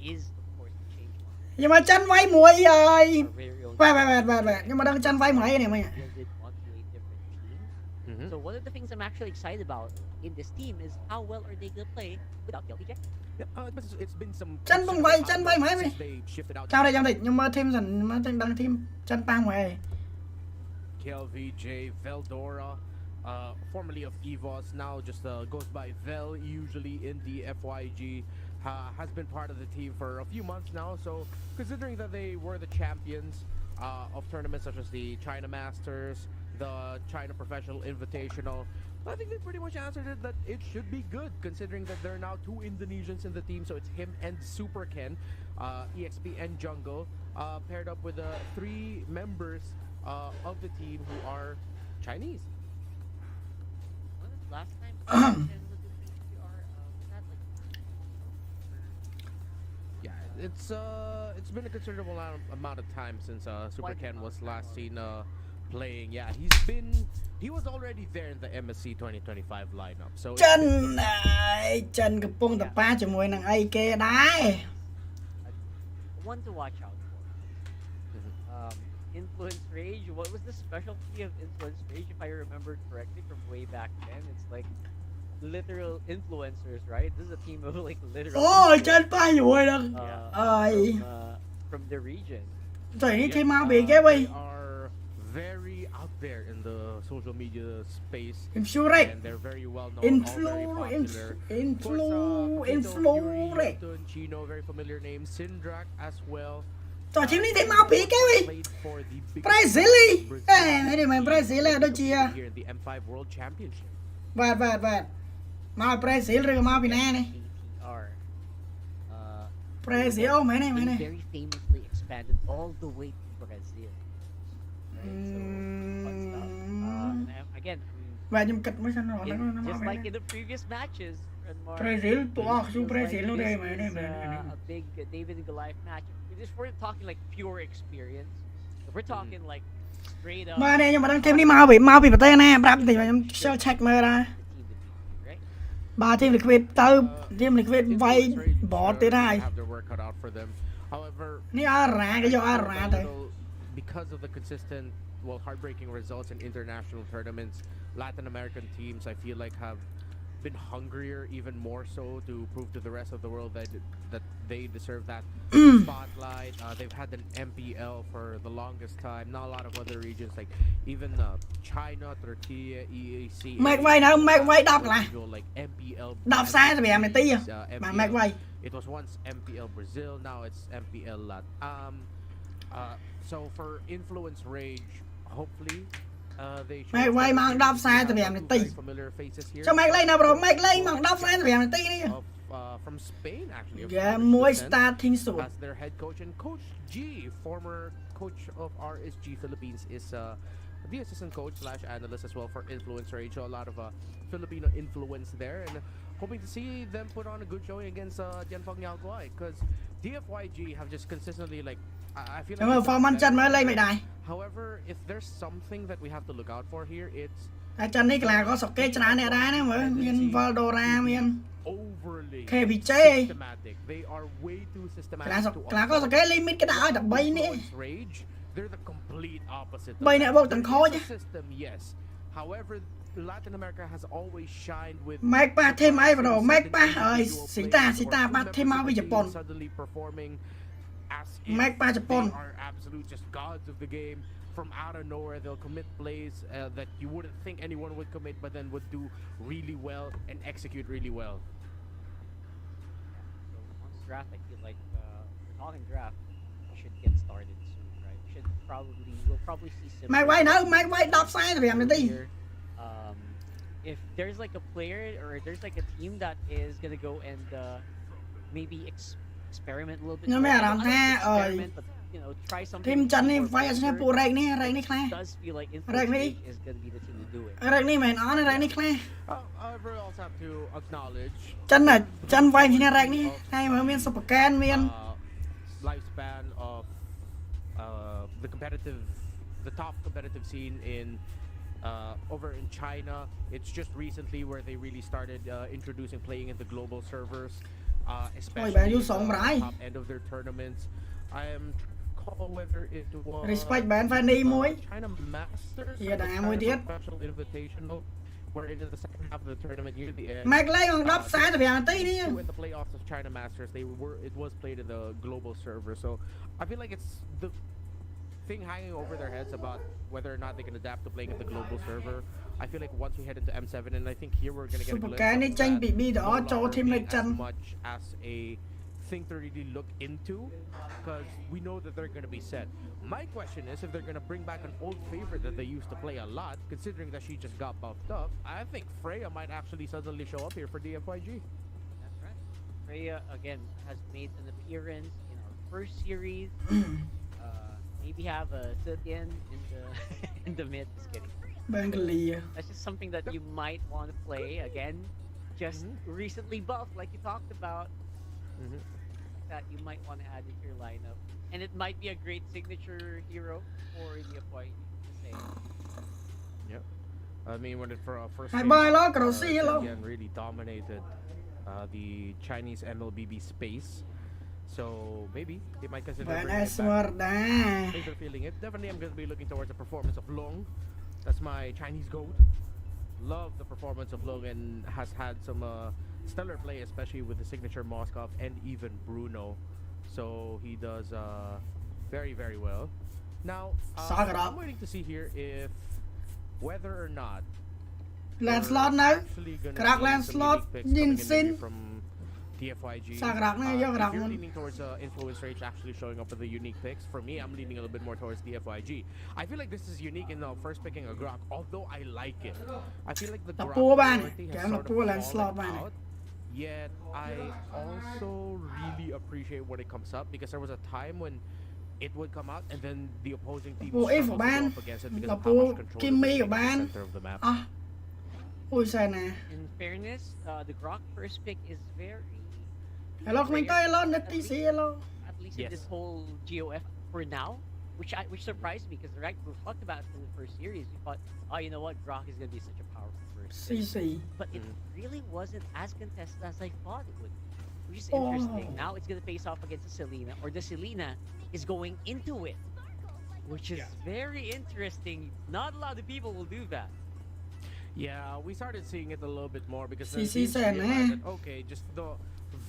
is of course the change one. nhưng mà chân vay mùi ơi Our very own về nhưng mà đang chân vay mùi này mày builded onto a different team. So one of the things I'm actually excited about in this team is how well are they gonna play without LTJ? It's been some chân bông vay mày mày since they shifted out chào đây nhưng mà thêm dần mà đang thêm chân ba mùi KLVJ, Veldora, formerly of EVOS, now just goes by Vel, usually in the FYG, has been part of the team for a few months now. So considering that they were the champions of tournaments such as the China Masters, the China Professional Invitational, I think they pretty much answered it that it should be good, considering that there are now 2 Indonesians in the team. So it's him and Super Ken, EXP and Jungle, paired up with 3 members of the team who are Chinese. When was the last time Ken was in PCR? Was that like it's been a considerable amount of time since Super Quite Ken a was long last time. seen playing. Yeah, he was already there in the MSC 2025 lineup. So it's ចិន been- អើយចិនកំពុងតែប៉ាជាមួយនឹងអីគេដែរ One to watch out for. Influence Rage. What was the specialty of Influence Rage, if I remember correctly from way back then? It's like literal influencers, right? This is a team of like literal. អូចិនប៉ាជាមួយនឹង អើយ from the region. តែនេះគេមកពីគេវិញ They are very out there in the social media space. Influence. And they're very well known. Influence. Chino, very familiar name. Syndrak as well. តោះทีมនេះគេមកពីគេវិញ Played for the big ប្រេស៊ីលអេនេះមិនប្រេស៊ីលទេដូចជា here in the M5 World Championship. បាទមកប្រេស៊ីលឬក៏មកពីណានេះ ATR. ប្រេស៊ីលអូមែនទេ They very famously expanded all the way to Brazil. Right? So, fun stuff. Again, បាទខ្ញុំគិតមួយសិនរហូត just like in the previous matches, Renmar, ប្រេស៊ីលពួកអស់ស៊ូ just ប្រេ like ស៊ីលនោះទេ this មែនទេ is, a big David and Goliath match. If we're talking like pure experience, if we're talking like straight up បាទនេះខ្ញុំមិនដឹងทีมនេះមកពីប្រទេសណាប្រាប់តិចខ្ញុំខ្ជិល check មើលដែរ the team to beat, right? បាទทีม Liquid ទៅทีម Liquid វាយ Influence Rage, បតទៀតហើយ have their work cut out for them. However, នេះអរ៉ាគេយកអរ៉ាទៅ because of the consistent, heartbreaking results in international tournaments, Latin American teams, I feel like, have been hungrier even more so to prove to the rest of the world that they deserve that spotlight. They've had an MPL for the longest time. Not a lot of other regions, like even China, Turkey, EAC. ម៉េកវាយនៅម៉េកវាយ10កន្លះ like MPL. 10:45នាទីបាទម៉េកវាយ It was once MPL Brazil, now it's MPL LATAM. So for Influence Rage, hopefully they should ម៉េកវាយម៉ោង10:45នាទី familiar faces here. ចុះម៉េកលេងណាប្រូម៉េកលេងម៉ោង10:45នាទីនេះ From Spain actually. of យ៉ា course, មួយ then, starting soon as their head coach, and Coach G, former coach of RSG Philippines, is the assistant coach / analyst as well for Influence Rage. So a lot of Filipino influence there, and hoping to see them put on a good showing against 𝐿𝐞𝐞𝐬𝐿. Because DFYG have just consistently like I feel មើល like. performance ចិនមើលលេងមិនដែរ However, if there's something that we have to look out for here, it's តែចិននេះកន្លះក៏សុកគេច្រើនអ្នកដែរណាមើលមាន Valdora មាន overly KVJ systematic. They are way too ក systematic. ន្លះក៏សុកគេ limit គេដាក់ឲ្យតែ3នេះ Influence Rage, they're the complete opposite. of 3អ្នក that. បូកទាំងខូច There is a system, yes. However, Latin America has always shined with ម៉េកប៉ះធីមអីប្រូម៉េកប៉ះ sudden អើយ individual ស៊ី play តា or ស៊ីតា two បាត់ធីមមកពី members ជ of the ប៉ុន team suddenly performing as if ម៉េកប៉ះជប៉ុន they are absolute just gods of the game. From out of nowhere, they'll commit plays that you wouldn't think anyone would commit, but then would do really well and execute really well. So once draft, I feel like we're talking draft, we should get started soon, right? We'll probably see similar. ម៉េកវាយនៅម៉េកវាយ10:45នាទី here. If there's like a player or there's like a team that is gonna go and maybe experiment a little bit. Nhưng mà more. I làm don't tha, experiment, but you know, try ធី something. មចិននេះ more វាយឲ្យស្នេះ bolder. ពួករែកនេះរែកនេះខ្លះ It does feel like Rek Influence ni. Rage is gonna be the team to do it. រែកនេះមិនអន់រែកនេះខ្លះ However, I also have to acknowledge ចិនណាចិនវាយពីនេះរែកនេះហើយមើលមានសុបកែនមាន lifespan of the top competitive scene in over in China. It's just recently where they really started introducing playing in the global servers, especially bạn vô in sòng the rải. top end of their tournaments. I am recall whether it was Respect bạn phải đi muối. China Masters. Dạ, or đã China muối tiết. Professional Invitational, where in the second half of the tournament near the end. ម៉េកលេងមក10:45នាទីនេះ In the playoffs of China Masters, it was played in the global server. So I feel like it's the thing hanging over their heads about whether or not they can adapt to playing in the global server. I feel like once we head into M7, and I think here we're gonna get a glimpse Supercar này of tranh that, bị bi đỏ no cho longer team này being chân. as much as a thing to really look into, because we know that they're gonna be set. My question is if they're gonna bring back an old favorite that they used to play a lot, considering that she just got buffed up. I think Freya might actually suddenly show up here for DFYG. That's right. Freya again has made an appearance in our first series. Maybe have a sit-in in the in the mid. Just kidding. បានកលី That's just something that you might want to play again. Just recently buffed, like you talked about. that you might want to add into your lineup, and it might be a great signature hero for the FY. Yep. I mean, when it for first Hai came bye lo, out, Crossy lo. Zillion really dominated the Chinese MLBB space. So maybe they might consider Bạn bringing it back. Esmerda. Thanks for feeling it. Definitely, I'm going to be looking towards the performance of Long. That's my Chinese goat. Love the performance of Long and has had some stellar play, especially with the signature Moskov and even Bruno. So he does very, very well. Now, I'm waiting to see here if whether or not Lancelot we're now. actually gonna Crack see some Lancelot, unique picks coming in Jinxin. maybe from TFYG. Crack now, yo, If crack you're one. leaning towards Influence Rage actually showing up with the unique picks, for me, I'm leaning a little bit more towards TFYG. I feel like this is unique in first picking a Grok, although I like it. I feel like the Là Grok pua ba này, priority has kém là sort of pua Lancelot fallen ba này. out. Yet I also really appreciate when it comes up, because there was a time when it would come out and then the opposing team Pua F struggled của to bạn, go up against it because là of how much pua control Kim it Mi was của taking the bạn. center of the map. À, ui sao nè. In fairness, the Grok first pick is very. Hello, comment rare, hello, at Nitty, least- see hello. At least Yes. in this whole GOF for now, which surprised me because right we talked about it in the first series. We thought, oh, you know what, Grok is gonna be such a powerful first pick. CC. But it really wasn't as contested as I thought it would be, which is Oh. interesting. Now it's gonna face off against the Selena, or the Selena is going into it, which is very interesting. Not a lot of people will do that. Yeah, we started seeing it a little bit more because then CC teams said, realized eh. that, okay, just the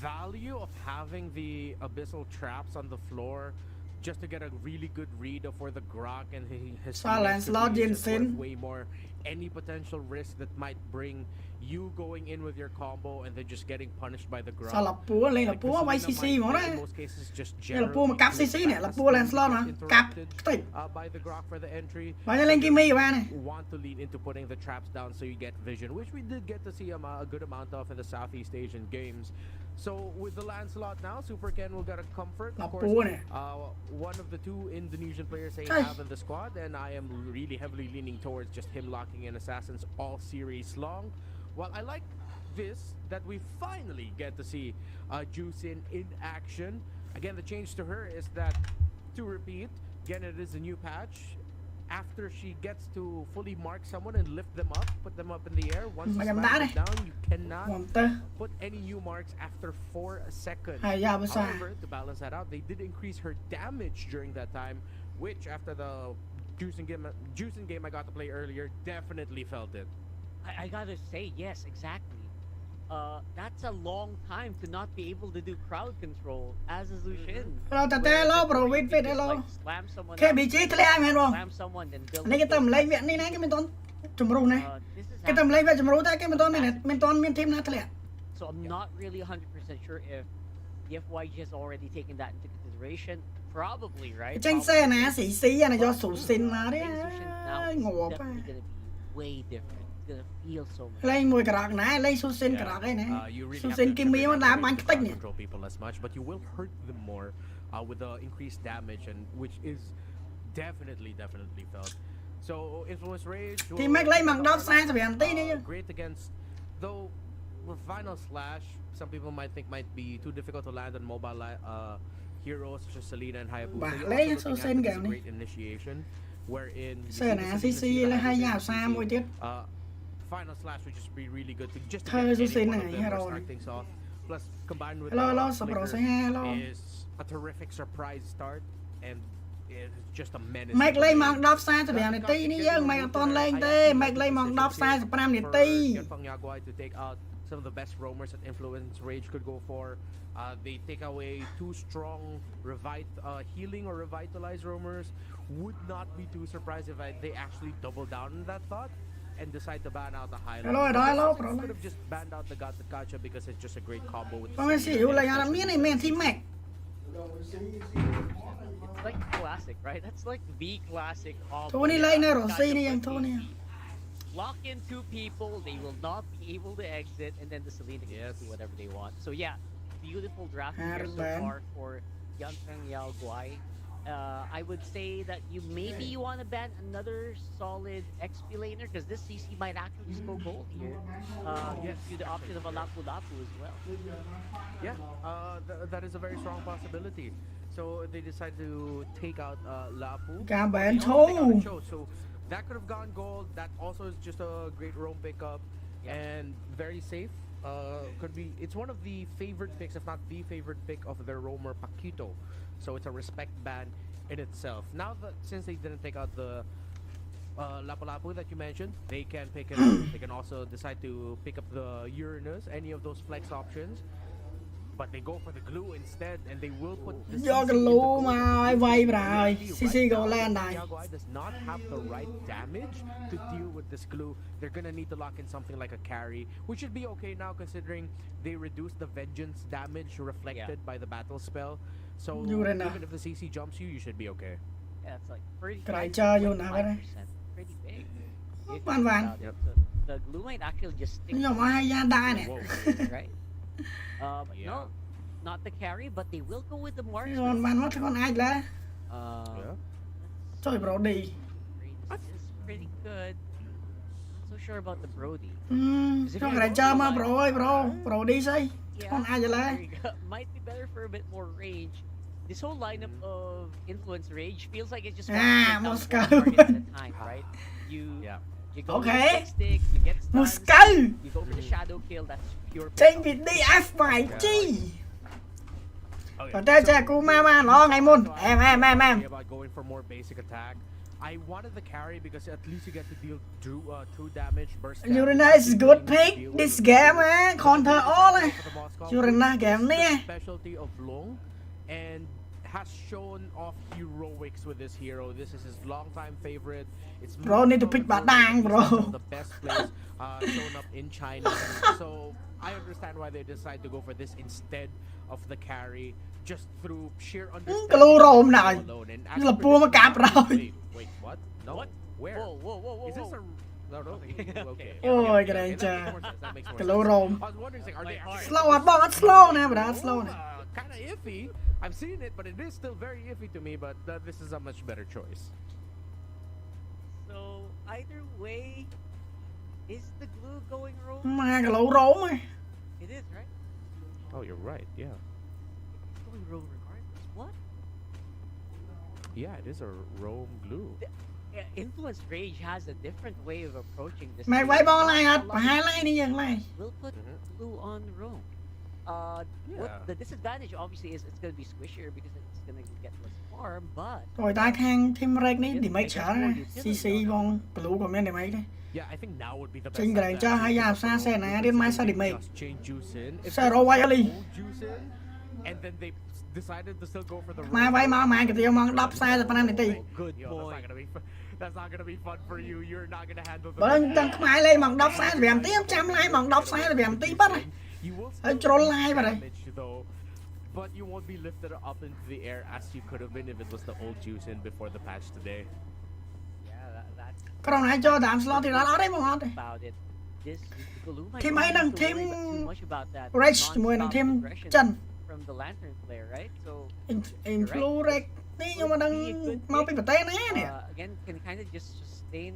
value of having the abyssal traps on the floor just to get a really good read of where the Grok and his Silence, teammates could Lord be is just worth Jensen. way more any potential risk that might bring you going in with your combo and then just getting punished by the Grok. Sao là pua lên là Like, pua the quay Selena CC might mà be, đó. in most cases, just Đây là pua mà generally cặp too CC nè, là fast pua to Lancelot get hả? Cặp, interrupted, tích. by the Grok for the entry. Vậy nên lên Kim Mi của bạn này. Want to lean into putting the traps down so you get vision, which we did get to see a good amount of in the Southeast Asian games. So with the Lancelot now, Super Ken will get a comfort. Là Of pua course, nè. one of the two Indonesian players they Hey. have in the squad, and I am really heavily leaning towards just him locking in Assassins all series long. While I like this, that we finally get to see Juicin in action. Again, the change to her is that, to repeat, again, it is a new patch. After she gets to fully mark someone and lift them up, put them up in the air, once you Mày cầm smash đá them này. down, you cannot Vòng tơ. put any new marks after 4 seconds. Hay da, basta. However, to balance that out, they did increase her damage during that time, which after the juicing game I got to play earlier, definitely felt it. I gotta say, yes, exactly. That's a long time to not be able to do crowd control as a Zushin. Hello, Tete, Where hello, before bro, you wait, could just, hello. like, slam someone Cái out, vị tríធ្លាក់មែនបង slam someone, then build នេះគេទៅ build ម្លេចវគ្គ back. នេះណាគេមិនទាន់ជំរុះណា This is គេទៅម្លេច happening. វគ្គជំរុះតែគេមិនទាន់មានធីមណាធ្លាក់ So I'm not really 100% sure if the FYG has already taken that into consideration. Probably, right? ចេញសេ Probably. ណាស៊ីស៊ីអាណាយកស៊ូស៊ីនមកទេ I think Zushin now ងា is ប់ definitely gonna be way different. It's gonna feel so much. លេងមួយក្រកណាលេងស៊ូស៊ីនក្រកឯណា You really ស៊ូ have ស៊ីន to គីមីមកដើរបាញ់ខ្ទេច crowd នេះ control people as much, but you will hurt them more with the increased damage, and which is definitely felt. So Influence Rage ទីម៉េចលេងមក10 45នាទីនេះយើង great against, though with Final Slash, some people might think might be too difficult to land on mobile heroes such as Selena and Hayabusa. Bah, You're lấy also số looking sen at this kèo này. great initiation, wherein you Xe see the nè, Selena, CC see the là hay Hayabusa, vào you xa see,មួយទៀត Final Slash would just be really good to just to Thôi, get số any sen one này, of them hero to start này. things off. Plus combined with Hello, hello, the sắp rồi flicker say hi, hello. is a terrific surprise start, and it's just a menace. ម៉េចលេងមក10 45នាទីនេះយើងមិនអត់តន់លេងទេម៉េចលេងមក10 45នាទី to take out some of the best roamers that Influence Rage could go for. They take away 2 strong healing or revitalized roamers. Would not be too surprised if they actually double down on that thought and decide to ban out the highlight. Hello, hello, bro. Could have just banned out the Gacha because it's just a great combo with បងស៊ីយូលេងអត់មានទេមានធីម៉េច It's like classic, right? That's like the classic combo. ធូនេះលេងនៅរ៉ូស៊ីនេះ Gotcha, យើងធូ but នេះ lock in 2 people, they will not be able to exit, and then the Selena can just do whatever they want. So yeah, beautiful draft here so Arban. far for 𝐞𝐞𝐬𝐢𝐭𝐞. I would say that maybe you want to ban another solid XP laner because this CC might actually just go gold here. Gives you the option of a Lapu Lapu as well. Yeah, that is a very strong possibility. So they decide to take out Lapu. ការ ban They also take out ឈូ a Cho, so that could have gone gold. That also is just a great roam pickup and very safe. Could be. It's one of the favorite picks, if not the favorite pick of their roamer Paquito. So it's a respect ban in itself. Now that since they didn't take out the Lapu Lapu that you mentioned, they can pick it up. They can also decide to pick up the Uranus, any of those flex options. But they go for the glue instead, and they will put the CC យក into កលូ gold. មកឲ្យវាយប្រហើយ Right CC ក៏ now, land ដែរ Tiago does not have the right damage to deal with this glue. They're gonna need to lock in something like a carry, which should be okay now considering they reduced the vengeance damage reflected by the battle spell. So Yurena. even if the CC jumps you, you should be okay. Yeah, it's like pretty. Kreacher vô nào vậy? pretty big. If Van you Van. think about it. So the glue might actually just stick. ខ្ញុំឲ្យហើយយ៉ាដែរនេះ Right. But Yeah. no, not the carry, but they will go with the ខ្ញុំ marksman. បានមកខ្លួនអាចដែរ Yeah. ចុយ Brody This is pretty good. Not so sure about the Brody. ចុះ Kreacher មក Bro អើយ Brody ស្អី ខ្លួនអាចឡើយ there you go. Might be better for a bit more range. This whole lineup of influence rage feels like it's just one down Moscow. one target at a time, right? You go Okay. with the stick, you get stuns, Moscow. you go for the shadow kill. That's pure. ចេញពី DF 5G ប៉ុន្តែចាគូមកមកឡងថ្ងៃមុន So អែម about going for more basic attack. I wanted the carry because at least you get to deal true damage, burst damage. Urena is good pick this game counter all Urena game នេះ Specialty of Long and has shown off heroics with this hero. This is his longtime favorite. It's Bro need to pick Badang, bro. The best plays shown up in China. So I understand why they decide to go for this instead of the carry, just through sheer understanding ក្លូរោមណាស់ alone. And លពួរមកកាប់រហើយ wait, what? No. What? Where? Whoa. Is this a no? Okay. Ôi, cái này chà. That makes more Cái sense. lỗ rôm. I was wondering, like, are they actually slow អត់បងអត់ slow ណា bro អត់ slow ណា kind of iffy? I've seen it, but it is still very iffy to me. But this is a much better choice. So either way, is the glue going wrong? មកក្លូរោម It is, right? Oh, you're right. Yeah. It's going wrong regardless. What? Yeah, it is a Rome glue. Influence Rage has a different way of approaching this. មកវាយបងឡាយអត់ប្រហែលឡាយនេះយើងឡាយ We'll put glue on Rome. What the disadvantage obviously is it's going to be squishier because it's going to get less farm, but ព្រោះតែខាង team reg នេះ damage ច្រើនណា CC បងក្លូក៏មាន damage ដែរ Yeah, I think now would be the best. ចេញ Kreacher ហើយយ៉ាផ្សារសេណារៀនមកសា damage Just chain juice in. If Sir, they oh, why Ali? hold juice in, and then they decided to still go for the មកវាយមកម៉ែកាទៀវមក10 45នាទី good Yo, boy. that's not gonna be fun for you. You're not gonna handle the បើទាំងខ្មែរលេងមក10 45នាទីចាំឡាយមក10 45នាទីបាត់ហើយ You will Ê, still troll take lai vào đây. damage though, but you won't be lifted up into the air as you could have been if it was the old juice in before the patch today. Yeah, that's ក្រុមណាចូលតាម slot ទីដល់អត់ទេបងអត់ទេ about it. This glue might Team not ấy have đang to team worry too much about that Rex non-stop ជាមួយនឹង team progression ចិន from the lantern player, right? So influence reg នេះខ្ញុំមិនដឹងមកពីប្រទេសណានេះ again can kind of just sustain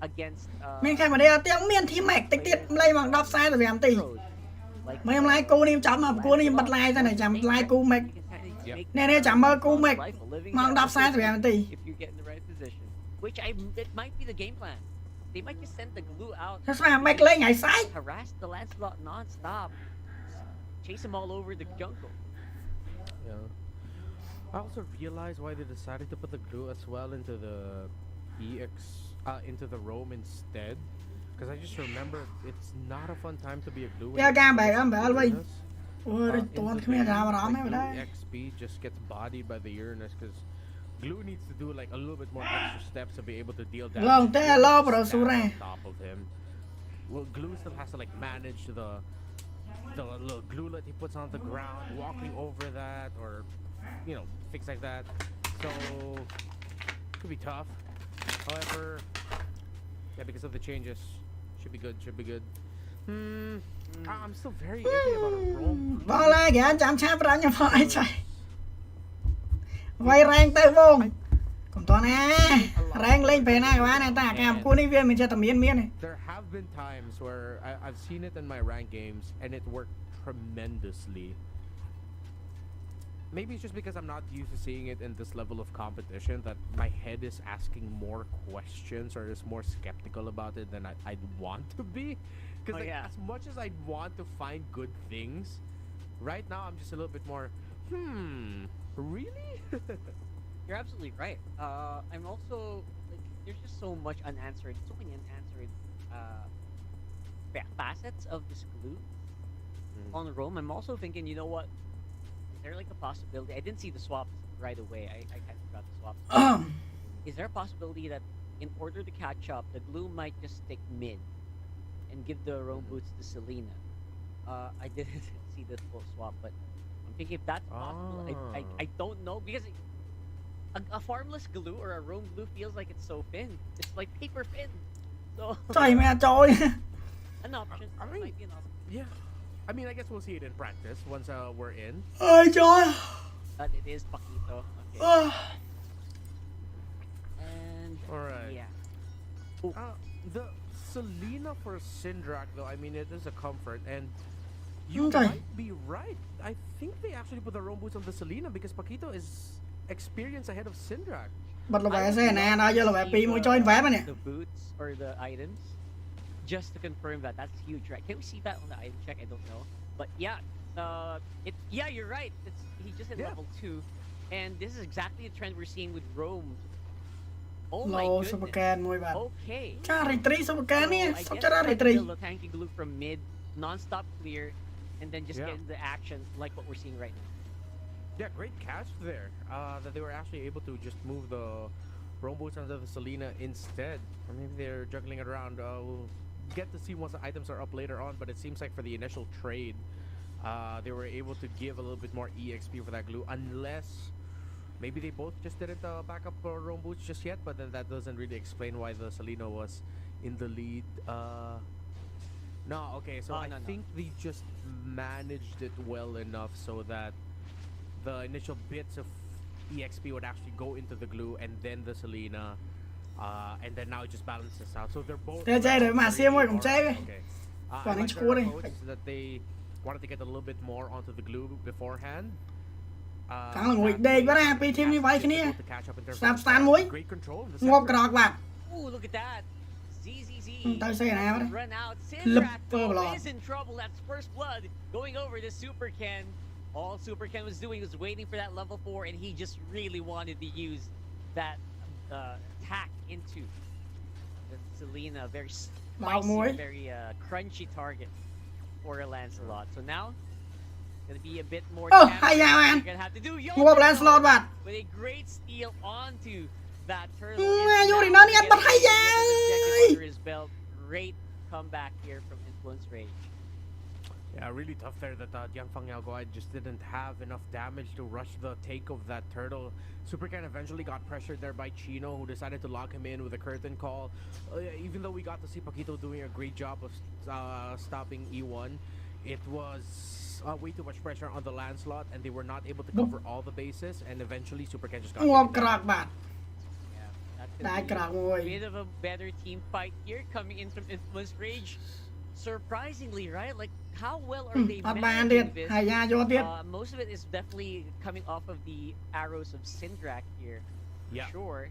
against មានខេមរាអត់ទៀតមាន team mac តិចទៀតលេងមក10 45នាទី like មកខ្ញុំឡាយគូនេះខ្ញុំចាំមកប្រគួតនេះខ្ញុំបិទ live ទៅណាចាំ live គូ mac Yeah. នេះចាំមើលគូ mac មក10 45នាទី If you get in the right position, which it might be the game plan. They might just send the glue out, ស្មា mac លេងថ្ងៃស្អែក harass the Lancelot non-stop, chase him all over the jungle. Yeah. I also realized why they decided to put the glue as well into the into the Rome instead. Because I just remember it's not a fun time to be a glue. Yeah, gang back, I'm back, wait. Uranus. អូយតួនគ្មានអារម្មណ៍ទេ The XP just gets bodied by the Uranus because glue needs to do like a little bit more extra steps to be able to deal damage. ឡងតែឡោប្រូស៊ូរ៉ា On top of him. Well, glue still has to like manage the little gluelet he puts on the ground, walking over that, or you know, things like that. So could be tough. However, yeah, because of the changes, should be good. Should be good. I'm still very iffy about a Rome. បងឡាយគេចាំឆាប់ប្រាំខ្ញុំផងអីចៃ quay rang tới vùng còn toàn rang lên về na các bạn này ta cái cô này viên mình chơi tầm miên này. There have been times where I've seen it in my ranked games and it worked tremendously. Maybe it's just because I'm not used to seeing it in this level of competition that my head is asking more questions or is more skeptical about it than I'd want to be. Because as much as I'd want to find good things, right now I'm just a little bit more, really? You're absolutely right. I'm also like, there's just so many unanswered facets of this glue on Rome. I'm also thinking, you know what? Is there like a possibility? I didn't see the swaps right away. I kind of forgot the swaps. Is there a possibility that in order to catch up, the glue might just stick mid and give the Rome boots to Selena? I didn't see the full swap, but I'm thinking if that's possible. I don't know because a farmless glue or a Rome glue feels like it's so thin. It's like paper thin. So Trời mẹ trời. an option. I mean, Might be an option. Yeah. I mean, I guess we'll see it in practice once we're in. Ôi trời. But it is Paquito. Okay. And Alright. yeah. The Selena for Syndrak, though, I mean, it is a comfort, and you Okay. might be right. I think they actually put the Rome boots on the Selena because Paquito is experienced ahead of Syndrak. Bật là vé xe nè, đó giờ là vé pi mới cho anh vé mà nè. The boots or the items, just to confirm that that's huge, right? Can we see that on the item check? I don't know, but yeah, yeah, you're right. He just hit level 2, and this is exactly the trend we're seeing with Rome. Oh my Lô goodness. super can mùi bạn. Okay. Cha retreat super can nè, I sắp guess cho ra try to retreat. build a tanky glue from mid, non-stop clear, and then just get into action like what we're seeing right now. Yeah, great catch there. That they were actually able to just move the Rome boots onto the Selena instead. Or maybe they're juggling it around. We'll get to see once the items are up later on, but it seems like for the initial trade, they were able to give a little bit more EXP for that glue, unless maybe they both just didn't back up Rome boots just yet, but then that doesn't really explain why the Selena was in the lead. No, okay, so I think they just managed it well enough so that the initial bits of EXP would actually go into the glue and then the Selena, and then now it just balances out. So they're both. Để chơi rồi mà xem ơi cũng chơi. Okay. Còn I anh like score their đi. approach that they wanted to get a little bit more onto the glue beforehand. Thằng là ngồi đây quá ra, pi thêm như vậy cái nè. To catch up in terms Snap of stand muối. great control in the Ngộp center. cờ bạn. Ooh, look at that. ZZZ. Tao xe này mà. Run out. Lập Syndrak cơ though is in trouble. That's first blood going over this Super Ken. All Super Ken was doing was waiting for that level 4, and he just really wanted to use that attack into the Selena. Very spicy, very crunchy target for a Lancelot. So now, gonna be a bit more Oh, damage hay da you're man. gonna have to do. Ngộp Lancelot bạn. With a great steal onto that turtle. Vô thì nó đi ăn bật hay da. Under his belt. Great comeback here from Influence Rage. Yeah, really tough there that 𝐞𝐿 just didn't have enough damage to rush the take of that turtle. Supercan eventually got pressured there by Chino, who decided to lock him in with a curtain call. Even though we got to see Paquito doing a great job of stopping E1, it was way too much pressure on the Lancelot, and they were not able to cover all the bases, and eventually Supercan just got Ngộp taken down. cờ bạn. That's Đại cờ a ngồi. bit of a better team fight here coming in from Influence Rage. Surprisingly, right? Like, how well are they Bạn managing điệt, this? hay da vô tiếp. Most of it is definitely coming off of the arrows of Syndrak here, for Yeah. sure.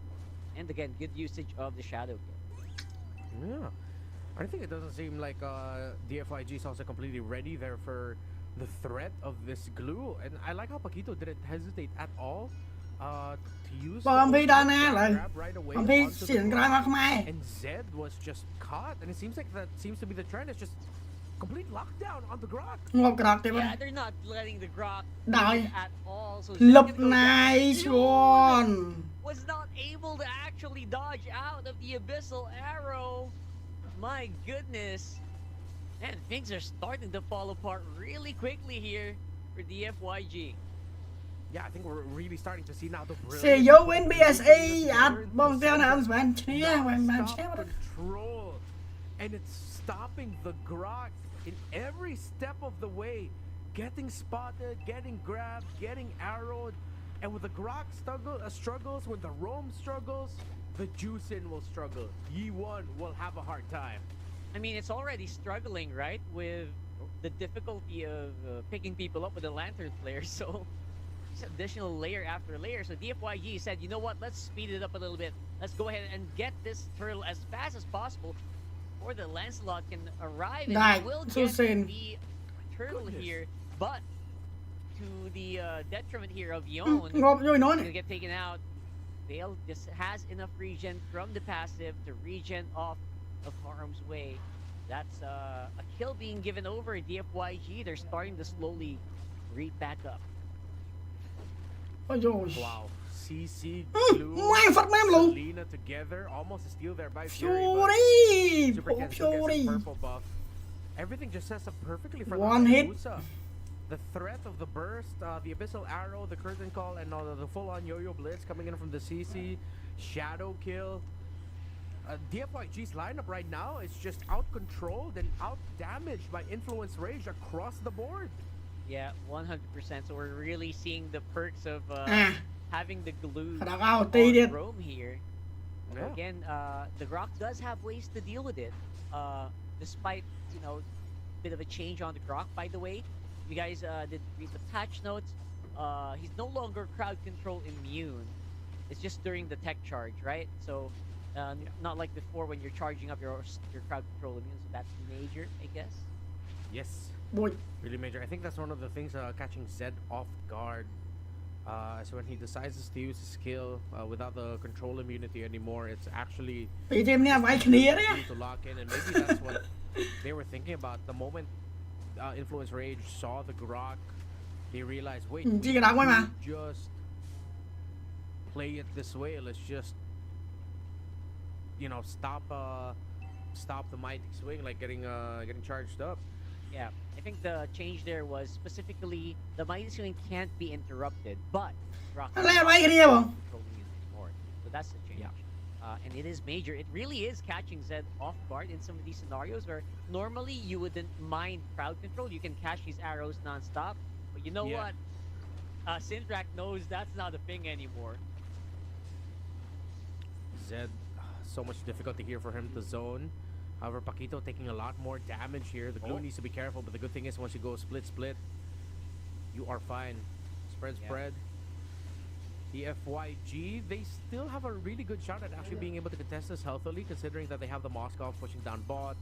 And again, good usage of the Shadow Kill. Yeah. I think it doesn't seem like DFIG is also completely ready there for the threat of this glue. And I like how Paquito didn't hesitate at all to use Bom the phi đa ultimate nè lại. grab right away Bom phi onto the xỉn glue. cái mà không ai. And Zed was just caught, and it seems like that seems to be the trend. It's just complete lockdown on the Grok. Ngộp cờ tiếp Yeah, bạn. they're not letting the Grok Đợi. in at all. So Lập Zed gonna go này down. xuống. Was not able to actually dodge out of the abyssal arrow. My goodness. Man, things are starting to fall apart really quickly here for the FYG. Yeah, I think we're really starting to see now the Xe brilliance dấu of win the BSA together at in the bom theo nào center. bạn. Chia bạn Non-stop xem đó. control, and it's stopping the Grok in every step of the way, getting spotted, getting grabbed, getting arrowed. And with the Grok struggles, when the Rome struggles, the Juicin will struggle. Yi1 will have a hard time. I mean, it's already struggling, right? With the difficulty of picking people up with the Lantern Flare, so just additional layer after layer. So DFYG said, you know what, let's speed it up a little bit. Let's go ahead and get this turtle as fast as possible before the Lancelot can arrive. And Right, he will so get soon. the turtle here, but to the detriment here of 𝐞𝐞. ងាប់យូរណោះ Gonna get taken out. Vale just has enough regen from the passive to regen off of harm's way. That's a kill being given over. DFYG, they're starting to slowly read back up. អូយ Wow. CC, Mm, Glue, my fuck, man, Blue. Selena together. Almost a steal there by Fury. Fury But Super Ken still gets Fury his purple buff. Everything just sets up perfectly for One the hit. Hayabusa. The threat of the burst, the Abyssal Arrow, the Curtain Call, and the full-on Yo-Yo Blitz coming in from the CC. Shadow Kill. DFYG's lineup right now is just out-controlled and out-damaged by Influence Rage across the board. Yeah, 100%. So we're really seeing the perks of having the glue ខណៈអោទីទៀត on Rome here. Yeah. Again, the Grok does have ways to deal with it. Despite, you know, a bit of a change on the Grok, by the way. You guys did read the patch notes. He's no longer crowd control immune. It's just during the tech charge, right? So, not like before when you're charging up your crowd control immune. So that's major, I guess. Yes. មួយ Really major. I think that's one of the things catching Zed off guard. So when he decides to use his skill without the control immunity anymore, it's actually ពីទីមនេះវាយគ្នាទេ to lock in, and maybe that's what they were thinking about. The moment Influence Rage saw the Grok, they realized, wait, we ជីកណ្ដាលមួយមក can't just play it this way. Let's just, you know, stop the mighty swing, like getting charged up. Yeah, I think the change there was specifically the mighty swing can't be interrupted, but Grok ឥឡូវវាយគ្នាបង controlling it anymore. So that's the change. Yeah. And it is major. It really is catching Zed off guard in some of these scenarios where normally you wouldn't mind crowd control. You can catch these arrows non-stop. But you know Yeah. what? Syndrak knows that's not a thing anymore. Zed, so much difficulty here for him to zone. However, Paquito taking a lot more damage here. The glue needs to be careful, but the good thing is once you go split, you are fine. Spread. The FYG, they still have a really good shot at actually being able to contest this healthily, considering that they have the Moskov pushing down bot.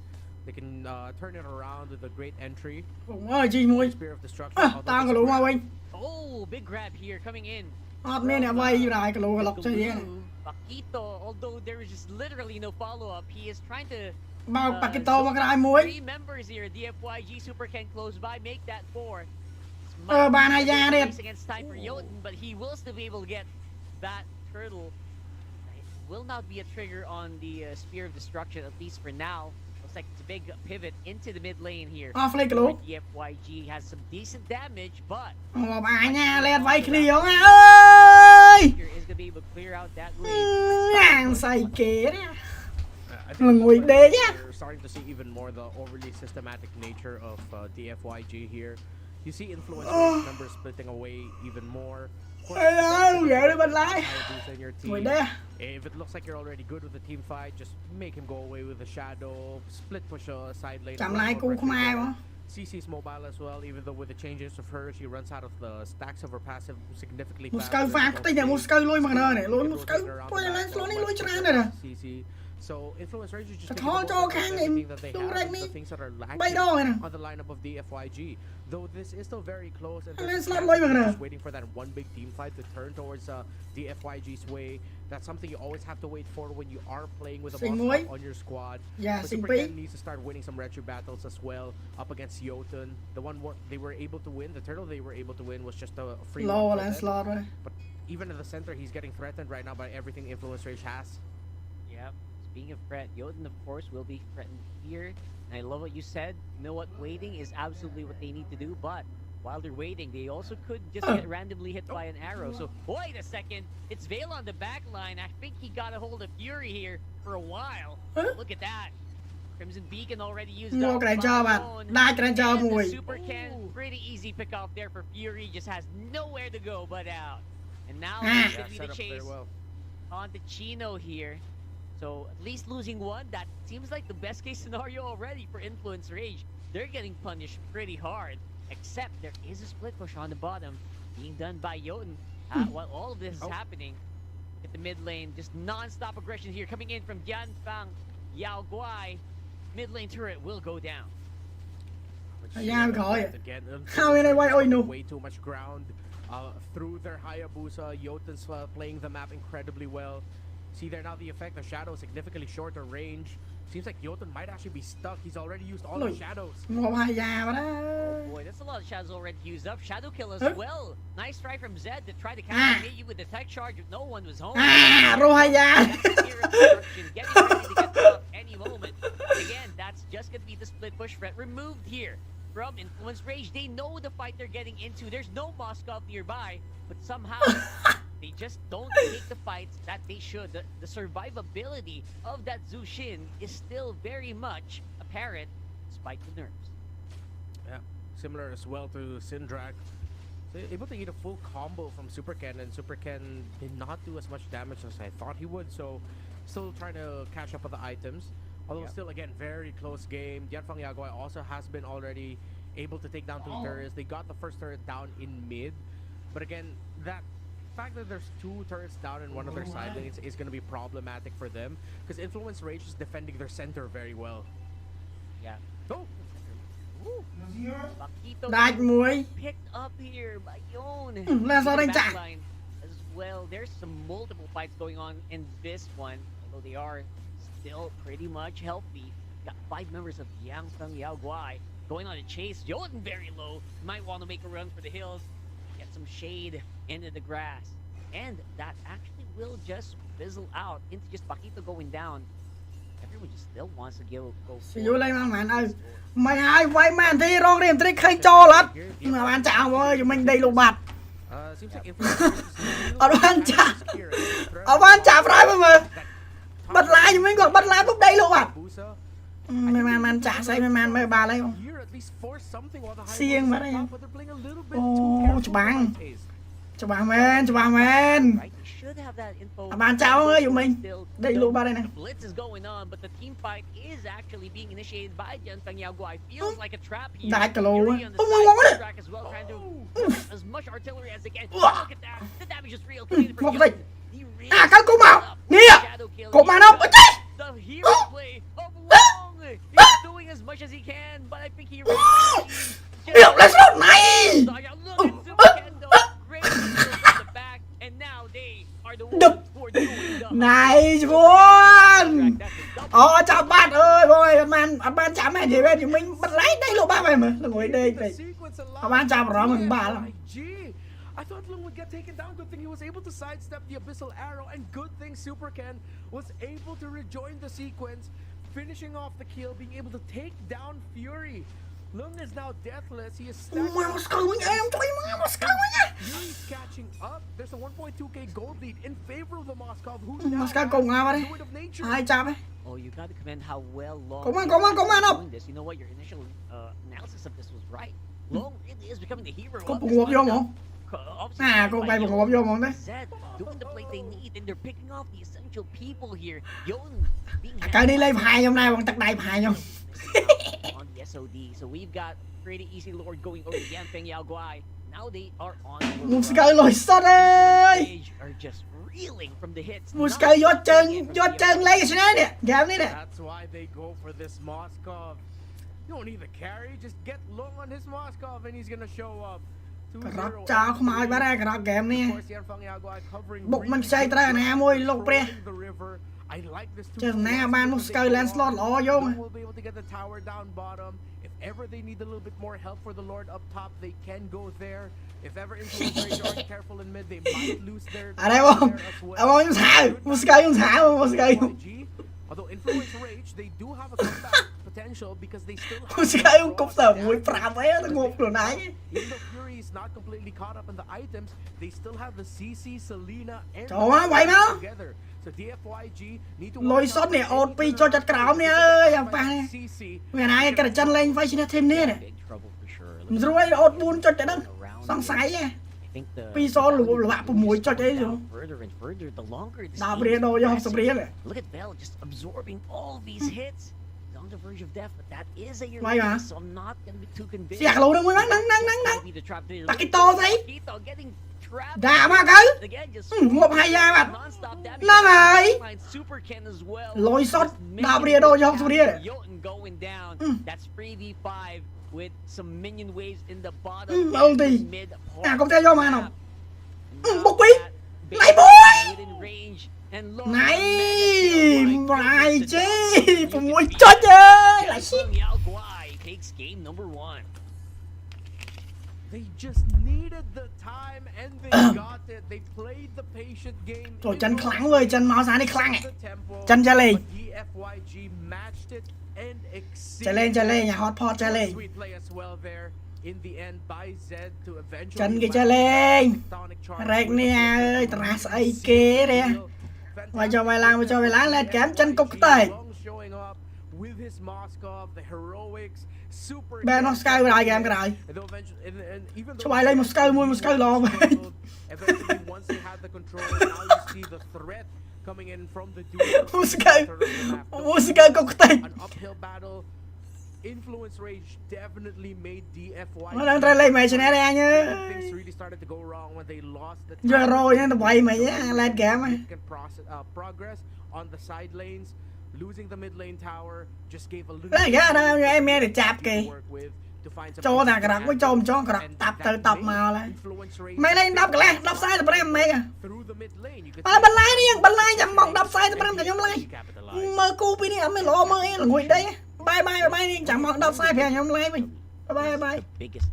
They can turn it around with a great entry. បងអើយជីមួយ Spear of Destruction. អើ although តាម it's គីឡូ a មក great- វិញ Oh, big grab here coming in. អត់មានអ្នកវាយដែរគីឡូក្លុកចេះទេ Glue, Paquito, although there is just literally no follow-up, he is trying to បើប៉ាគីតូមកក្រោយមួយ three members here. DFYG Super Ken close by, make that 4.បានហើយយ៉ាទៀត Against time for 𝐞𝐞, but he will still be able to get that turtle. It will not be a trigger on the Spear of Destruction, at least for now. Looks like it's a big pivot into the mid lane here. អស់ flick គីឡូ where DFYG has some decent damage, but អូបាញ់លេតវាយគ្នាអើយ here is gonna be able to clear out that ញ៉ា lane. ងស្អីគេណា I Lần think ngồi đế nhá. we're starting to see even more the overly systematic nature of DFYG here. You see Influence Rage members splitting away even more. Of course, Ê ơi, the ghẻ đi bên lái. Hayabusa in your team. Ngồi đế If it looks like you're already good with the team fight, just make him go away with the shadow, split push a side lane. Chạm run lại more cú aggressive Khmer there. mà. CC's mobile as well, even though with the changes of her, she runs out of the stacks of her passive significantly មួយស្កៅ faster. ហ្វាកតិចតែមួយស្កៅលុយមកកណ្ដាលនេះលុយ It មួយ goes ស្កៅ around ពួក the ឡើង back ស្លូនេះ wall, លុយ much ច្រើន quicker ណាស់ than CC. So Influence Rage is just Cái taking thói the cho most of kháng everything em that they tu have, rạch and mi. the things that are Bay lacking đo rồi nè. on the lineup of the FYG. Though this is still very close, and Anh there's lên slot a lôi chance mà of nè. just waiting for that one big team fight to turn towards the FYG's way. That's something you always have to wait for when you are playing with a Xinh Moskov muối. on your squad. Dạ, But xinh Super tí. Ken needs to start winning some retro battles as well up against 𝐞𝐞. The one they were able to win, the turtle they were able to win was just a free ឡូ one for ឡើង them. ស្លតហើយ But even in the center, he's getting threatened right now by everything Influence Rage has. Yep. Speaking of threat, 𝐞𝐞 of course will be threatened here. And I love what you said. You know what? Waiting is absolutely what they need to do. But while they're waiting, they also could just get randomly hit by an arrow. So wait a second. It's Vale on the back line. I think he got a hold of Fury here for a while. Huh? Look at that. Crimson Beacon already used ង up. ក្រែងចោលបាទ Phone. ដាច់ក្រែងចោល And មួយ the Super Ken, pretty easy pick off there for Fury. Just has nowhere to go but out. And now Ah. it's Yeah, gonna be set the up very chase well. on to Chino here. So at least losing one, that seems like the best case scenario already for Influence Rage. They're getting punished pretty hard. Except there is a split push on the bottom being done by 𝐿𝐿. While all of this is happening, at the mid lane, just non-stop aggression here coming in from 𝐿𝐿𝐿𝐿. Mid lane turret will go down. Yeah, gọi. Again, How in a way, oh, no. way too much ground through their Hayabusa. 𝐿𝐿's playing the map incredibly well. See there now the effect, the shadow significantly shorter range. Seems like 𝐿𝐿 might actually be stuck. He's already used all the shadows. ងប់ហើយយ៉ាមកណា Oh boy, that's a lot of shadows already used up. Shadow kill as well. Nice try from Zed to try to counter you with the tech charge if no one was home. រស់ហើយយ៉ា Getting ready to get off any moment. Again, that's just gonna be the split push threat removed here from Influence Rage. They know the fight they're getting into. There's no Moskov nearby, but somehow they just don't take the fights that they should. The survivability of that Zushin is still very much apparent despite the nerfs. Yeah, similar as well to Syndrak. So able to eat a full combo from 𝐸𝐿, and 𝐸𝐿 did not do as much damage as I thought he would. So still trying to catch up with the items. Although still, again, very close game. 𝐿𝐿𝐿 also has been already able to take down 2 turrets. They got the first turret down in mid. But again, that fact that there's 2 turrets down in one of their side lanes is going to be problematic for them. Because Influence Rage is defending their center very well. Yeah. Oh! 𝐸𝐿𝐿 ដាច់មួយ picked up here by 𝐿𝐿. ឡាសរេងចា Backline as well. There's some multiple fights going on in this one, although they are still pretty much healthy. Got 5 members of 𝐿𝐿𝐿 going on a chase. 𝐿𝐿 very low. Might want to make a run for the hills. Get some shade into the grass. And that actually will just fizzle out into just 𝐸𝐿𝐿 going down. Everyone just still wants to go ស៊ីយូលេងមកមែនអើមិនហើយវាយមែនទេរងរៀមត្រីឃើញចូលអត់មកបានចាអើយមិញដីលោកបាត់ Seems like Influence Rage is អត់បានចាអត់បានចាប្រហើយមើលបិទឡាយមិញគាត់បិទឡាយពុកដីលោកបាត់ Busa. មិនបានចាស់ស្អីមិនបានមើលបាល់អី Here at least force something while the high Siêng ball mà is đây. up, but they're playing a little bit Ồ, too carefulច្បាំង with that pace. ច្បាស់មែនច្បាស់មែន Right, they should have that info. អត់បានចោលអើយយូមិញ Still ដីលោកបាត់ឯណា The blitz is going on, but the team fight is actually being initiated by 𝐿𝐿𝐿. Feels like a trap here. Đại cả lô Fury á. on the Ôi, side ngon quá of the đấy. track as well, trying to as much artillery as they can. Ủa. Look at that. The damage is real. Coming in for Một 𝐿𝐿. dịch. He really À, cái cú màu. up. Nè. Shadow kill Cột here. màu đâu? Ôi chết. The hero play of Long. He's doing as much as he can, but I think he Liệu let's go này Look at 𝐸𝐿 though. Great control from the back, and now they are the Đập. ones who are doing the này luôn ồ chào bạn ơi bôi anh bạn chạm mẹ gì bên thì mình bắt lấy đây luôn ba mày mà là ngồi đây The này sequence allowed Ông ăn chào rõ mình bà lắm. IG. I thought Lung would get taken down. Good thing he was able to sidestep the abyssal arrow, and good thing 𝐸𝐿𝐿 was able to rejoin the sequence, finishing off the kill, being able to take down Fury. Lung is now deathless. He is stacked mà up. Moscow với em thôi mà Moscow nhá Fury's catching up. There's a 1.2k gold lead in favor of the Moskov, who now Moscow has cùng ngà vào đây Druid of Nature. hai chạm ấy Oh, you got to commend how well Long Come on, is come on, come on, up. doing this. You know what? Your initial analysis of this was right. Long really is becoming the hero. có of bụng this ngộp vô lineup. không Obviously, à led cô by bay bụng 𝐿𝐿. ngộp vô không đấy Zed doing the play they need, and they're picking off the essential people here. 𝐿𝐿 being cái đi lên hai hôm nay bằng tắc đầy hai không on the SOD. So we've got pretty easy lord going over 𝐿𝐿𝐿. Now they are on the run. Moscow lồi sót ơi Rage are just reeling from the hits. Moscow not getting it vô from chân the lấy cái này nè game này nè That's why they go for this Moskov. You don't need the carry, just get Lung on his Moskov and he's gonna show up. ក្របចោលខ្មោចបាត់ហើយក្របហ្គេមនេះ Of course, 𝐿𝐿𝐿 covering បុកមិនខ្ចីត្រូវអាណាមួយលោកព្រះ the river. I like this ចេះណាបាន Moscow landslot ល្អយង will be able to get the tower down bottom. If ever they need a little bit more help for the Lord up top, they can go there. If ever Influence Rage aren't careful in mid, they might lose their អរេបង there as well. អបងខ្ញុំថាMoscowខ្ញុំថា Moscow YG, although Influence Rage, they do have a comeback potential because they still have Moscowខ្ញុំគប់សើមួយ5ឯងទៅងប់ខ្លួនឯង Even though Fury is not completely caught up in the items, they still have the CC, Selena, and Trời ơi, vậy mà. together. So DFYG need to លុយសុតនេះអូនពីរចូលចិត្តក្រោមនេះអើយអាប៉ះនេះ CC. វាណាឯងក៏ចិនលេង fight ឈ្នះ team នេះ Big trouble for sure. មិនស្រួលអូន4ចុចតែដឹង Around សង្ស័យហ៎ and think the Piso value lụa is của mũi really cho slowing cháy down rồi. further and further the longer this Đào game bia is đồ cho học progressing. sập bia này. Look at Bell just absorbing all these hits. He's on the verge of death, but that is a Vai hả? release, so I'm not gonna be too convinced. Xẹt lũ đâu mới nắng. Maybe the trap there. Look at Paquito thấy. Paquito getting trapped. Đà mà cứ. Again, just Một hai da mà. non-stop damage. Nó rồi. Super Ken as well. Lôi sót Just đào making bia đồ it cho học sập bia. 𝐿𝐿 going down. That's 3v5 with some minion waves in the bottom and ulti. the mid part. À, không theo vô mà nào. Now Bốc bí. that Này base boy. within range and look Này, at the mày goodness, chứ. the Phụ double mũi you chết can ơi. Lại see shit. 𝐿𝐿 takes game number 1. They just needed the time and they got it. They played the patient game. Trời, It chân was khẳng ơi, chân máu sáng đi khẳng the tempo, Chân chạy lên. but DFYG matched it and Chạy lên, nhà hot pot chạy lên. Sweet play as well there. In the end, by Zed to eventually Chân kìa land chạy lên. tonic charge Rạch with nè the ơi, tempo. tả sấy kế nè. Và cho vài láng lên kém chân cục tẩy. Showing up with his Moskov, the heroics, super. Bên nó sky rồi kìa em cái rồi. And even Cho bài lên một sky mua một sky lò vậy. Eventually, once they had the control, now you see the threat coming in from the duo. Một sky cục tẩy. An uphill battle. Influence rage definitely made DFY. Nó đang ra lên mày cho nó ra nhá. Things really started to go wrong when they lost the Giờ rồi nhá, nó quay mày nhá, lên kém mày. progress on the side lanes, losing the mid lane tower just gave a little. Đấy ra đâu em nghe để chạp kì. to work with to find some Cho thằng cái với chôm cho cái and tập that từ tập made màu lên. influence rage Mày lên đập cái lên, đập sai thì em mày kìa. through the mid lane. You could Mà bên lái đi, bên lái chẳng mong đập sai thì em cho nhóm lái. capitalize. Mơ cu pin đi ấm mày lỗ mơ là ngồi đây. Bye đi, chẳng mong đập sai phải nhóm lái mình. Bye. Biggest